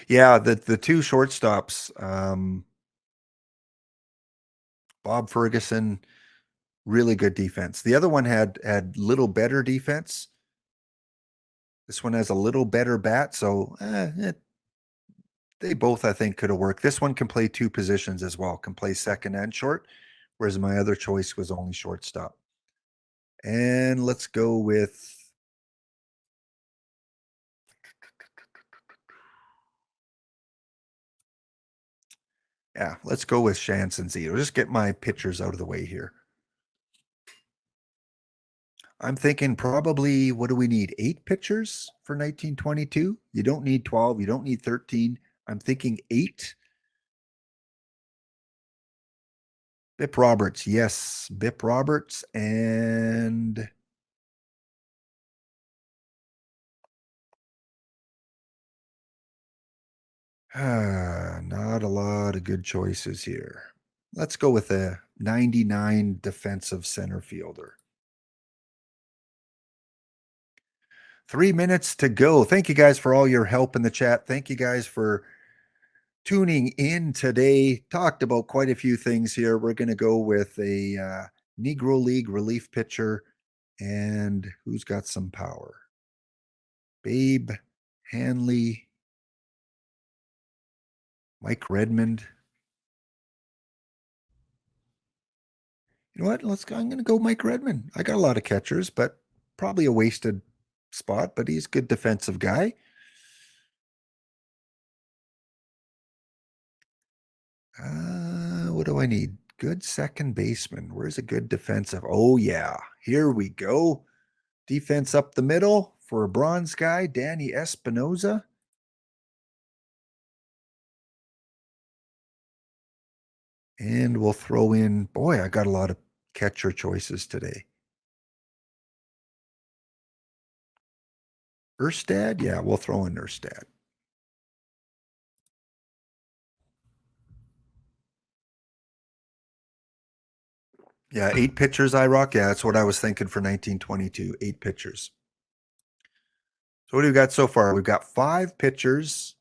[SPEAKER 1] Yeah, the two shortstops, Bob Ferguson, Really good defense. The other one had little better defense. This one has a little better bat, so they both, I think, could have worked. This one can play two positions as well, can play second and short, whereas my other choice was only shortstop. And let's go with let's go with Shanson Zito. Just get my pitchers out of the way here. I'm thinking probably, what do we need? 8 pitchers for 1922? You don't need 12. You don't need 13. I'm thinking 8. Bip Roberts. Yes. Bip Roberts. And not a lot of good choices here. Let's go with a 99 defensive center fielder. 3 minutes to go. Thank you guys for all your help in the chat. Thank you guys for tuning in today. Talked about quite a few things here. We're going to go with a Negro League relief pitcher. And who's got some power? Babe Hanley, Mike Redmond. You know what? I'm going to go Mike Redmond. I got a lot of catchers, but probably a wasted spot, but he's a good defensive guy. What do I need? Good second baseman. Where's a good defensive? Oh, yeah. Here we go. Defense up the middle for a bronze guy, Danny Espinoza. And we'll throw in, boy, I got a lot of catcher choices today. Erstad? Yeah, we'll throw in Erstad. Yeah, 8 pitchers, IROC. Yeah, that's what I was thinking for 1922. 8 pitchers. So what do we got so far? We've got 5 pitchers.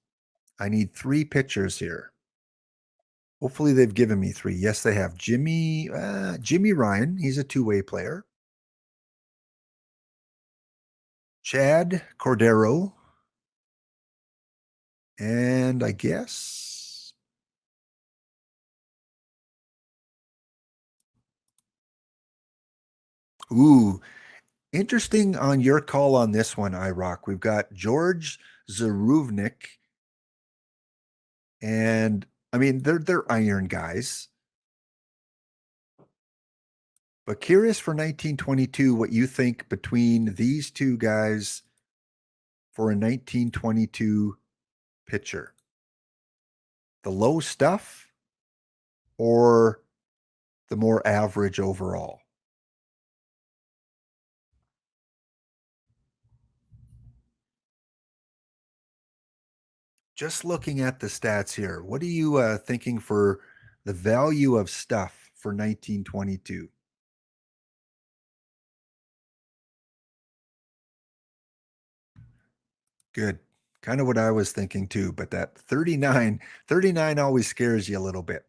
[SPEAKER 1] I need 3 pitchers here. Hopefully they've given me 3. Yes, they have. Jimmy Ryan. He's a two-way player. Chad Cordero. And I guess interesting on your call on this one, IROC. We've got George Zaruvnik. And I mean, they're iron guys. But curious for 1922 what you think between these two guys for a 1922 pitcher. The low stuff or the more average overall? Just looking at the stats here, what are you thinking for the value of stuff for 1922? Good. Kind of what I was thinking too, but that 39 always scares you a little bit.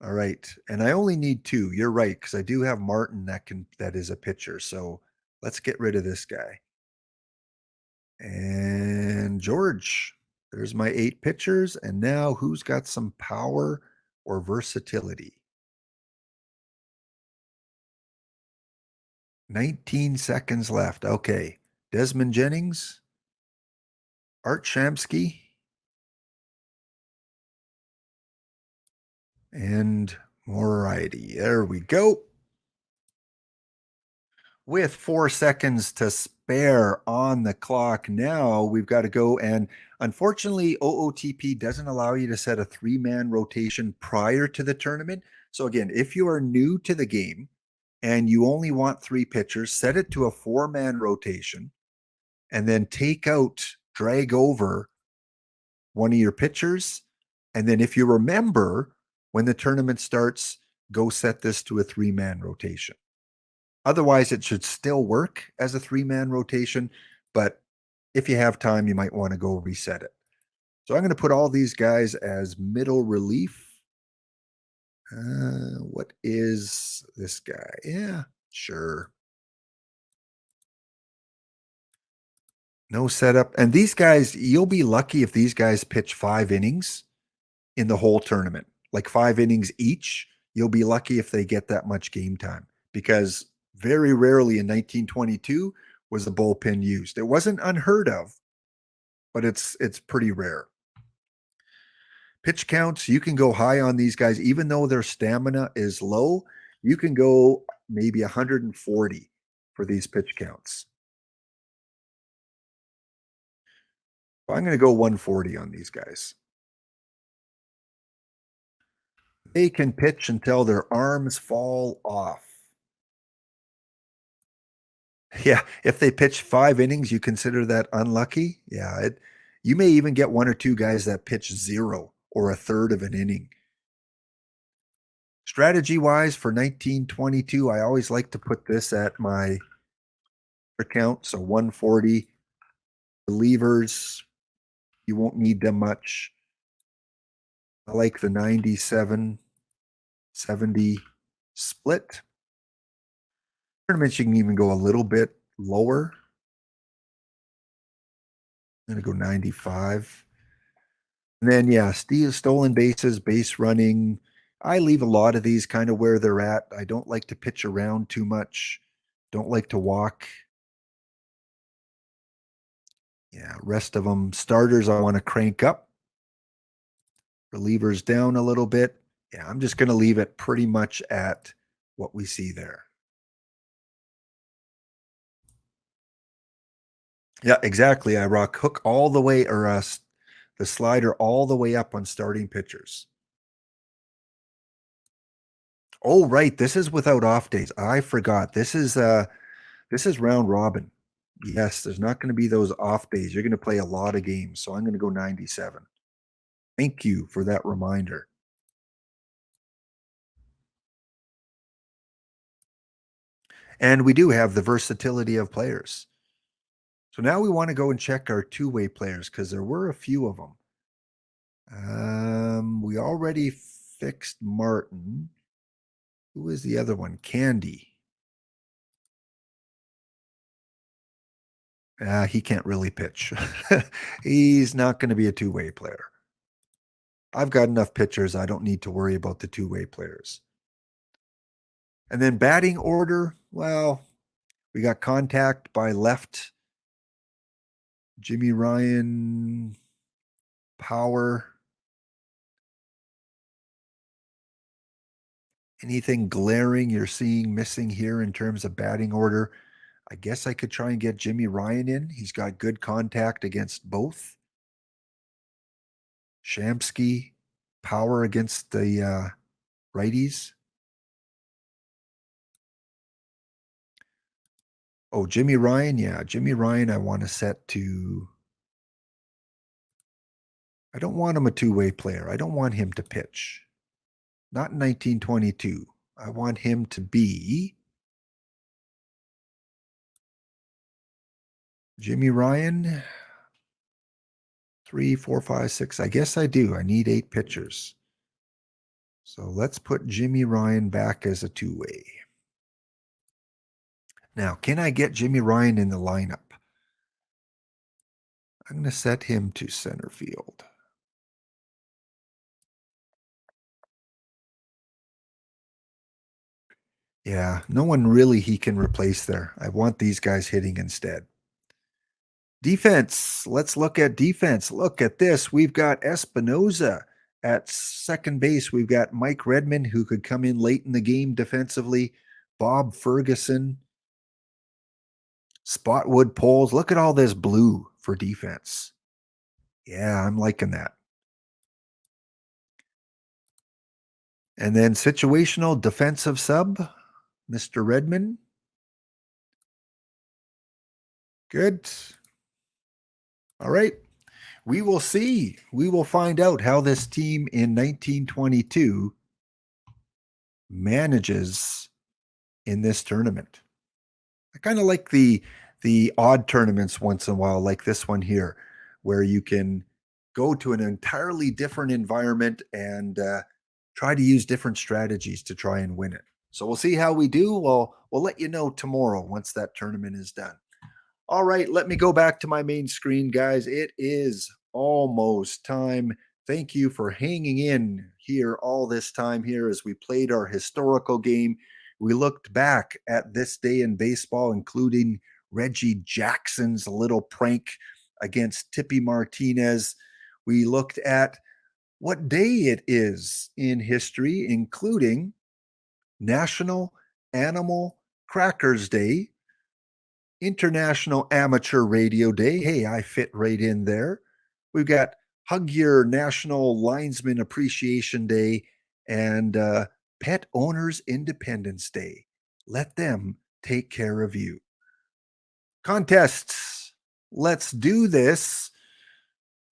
[SPEAKER 1] All right. And I only need 2. You're right, because I do have Martin that is a pitcher. So let's get rid of this guy. And George, there's my 8 pitchers. And now who's got some power or versatility? 19 seconds left. Okay. Desmond Jennings, Art Shamsky, and Moriarty. There we go. With 4 seconds to spare on the clock now, we've got to go. And unfortunately, OOTP doesn't allow you to set a 3-man rotation prior to the tournament. So again, if you are new to the game and you only want 3 pitchers, set it to a 4-man rotation and then drag over one of your pitchers. And then if you remember, when the tournament starts, go set this to a 3-man rotation. Otherwise, it should still work as a 3-man rotation, but if you have time, you might want to go reset it. So I'm going to put all these guys as middle relief. What is this guy? Yeah, sure. No setup. And these guys, you'll be lucky if these guys pitch 5 innings in the whole tournament, like 5 innings each. You'll be lucky if they get that much game time because very rarely in 1922 was a bullpen used. It wasn't unheard of, but it's pretty rare. Pitch counts, you can go high on these guys, even though their stamina is low. You can go maybe 140 for these pitch counts. I'm going to go 140 on these guys. They can pitch until their arms fall off. Yeah, if they pitch 5 innings, you consider that unlucky. Yeah, you may even get one or two guys that pitch zero or a third of an inning. Strategy wise for 1922, I always like to put this at my account. So 140 relievers, you won't need them much. I like the 97 70 split. Tournaments, you can even go a little bit lower. I'm going to go 95. And then, yeah, stolen bases, base running. I leave a lot of these kind of where they're at. I don't like to pitch around too much. Don't like to walk. Yeah, rest of them. Starters, I want to crank up. Relievers down a little bit. Yeah, I'm just going to leave it pretty much at what we see there. Yeah, exactly. I rock hook all the way, or the slider all the way up on starting pitchers. Oh, right. This is without off days. I forgot. This is round robin. Yes, there's not going to be those off days. You're going to play a lot of games. So I'm going to go 97. Thank you for that reminder. And we do have the versatility of players. So now we want to go and check our two-way players because there were a few of them. We already fixed Martin. Who is the other one? Candy. He can't really pitch. He's not going to be a two-way player. I've got enough pitchers. I don't need to worry about the two-way players. And then batting order, well, we got contact by left. Jimmy Ryan, power. Anything glaring you're seeing missing here in terms of batting order? I guess I could try and get Jimmy Ryan in. He's got good contact against both. Shamsky, power against the righties. Oh, Jimmy Ryan. Yeah, Jimmy Ryan, I want to set to. I don't want him a two-way player. I don't want him to pitch. Not in 1922. I want him to be Jimmy Ryan. 3, 4, 5, 6. I guess I do. I need 8 pitchers. So let's put Jimmy Ryan back as a two-way. Now, can I get Jimmy Ryan in the lineup? I'm going to set him to center field. Yeah, no one really he can replace there. I want these guys hitting instead. Defense. Let's look at defense. Look at this. We've got Espinoza at second base. We've got Mike Redmond, who could come in late in the game defensively. Bob Ferguson, Spotwood Poles. Look at all this blue for defense. Yeah, I'm liking that. And then situational defensive sub, Mr. Redmond. Good. All right. We will see. We will find out how this team in 1922 manages in this tournament. I kind of like the odd tournaments once in a while, like this one here, where you can go to an entirely different environment and try to use different strategies to try and win it. So we'll see how we do. We'll let you know tomorrow once that tournament is done. All right, let me go back to my main screen, guys. It is almost time. Thank you for hanging in here all this time here as we played our historical game. We looked back at this day in baseball, including Reggie Jackson's little prank against Tippy Martinez. We looked at what day it is in history, including National Animal Crackers Day, International Amateur Radio Day. Hey, I fit right in there. We've got Hug Your National Linesman Appreciation Day and Pet Owners Independence Day. Let them take care of you. Contests. Let's do this.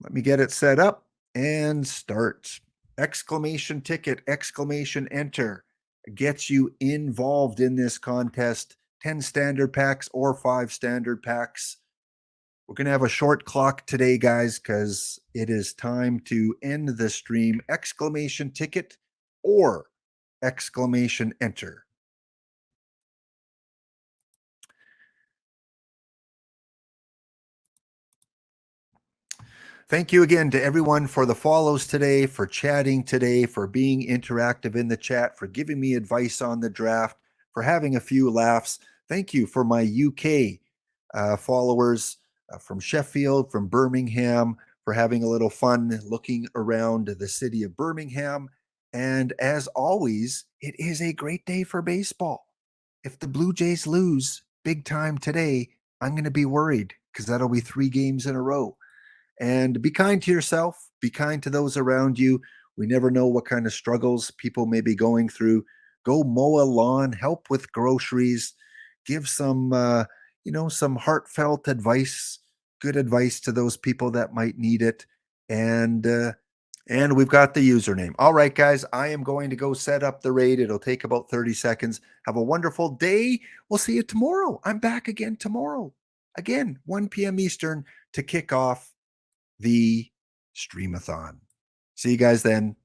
[SPEAKER 1] Let me get it set up and start. Exclamation ticket, exclamation enter gets you involved in this contest. 10 standard packs or 5 standard packs. We're going to have a short clock today, guys, because it is time to end the stream. Exclamation ticket or exclamation enter. Thank you again to everyone for the follows today, for chatting today, for being interactive in the chat, for giving me advice on the draft, for having a few laughs. Thank you for my UK followers from Sheffield, from Birmingham, for having a little fun looking around the city of Birmingham. And as always, it is a great day for baseball. If the Blue Jays lose big time today, I'm going to be worried because that'll be 3 games in a row. And be kind to yourself, be kind to those around you. We never know what kind of struggles people may be going through. Go mow a lawn, help with groceries, give some some heartfelt advice, good advice to those people that might need it. And we've got the username. All right, guys, I am going to go set up the raid. It'll take about 30 seconds. Have a wonderful day. We'll see you tomorrow. I'm back again tomorrow. Again, 1 p.m. Eastern to kick off the Streamathon. See you guys then.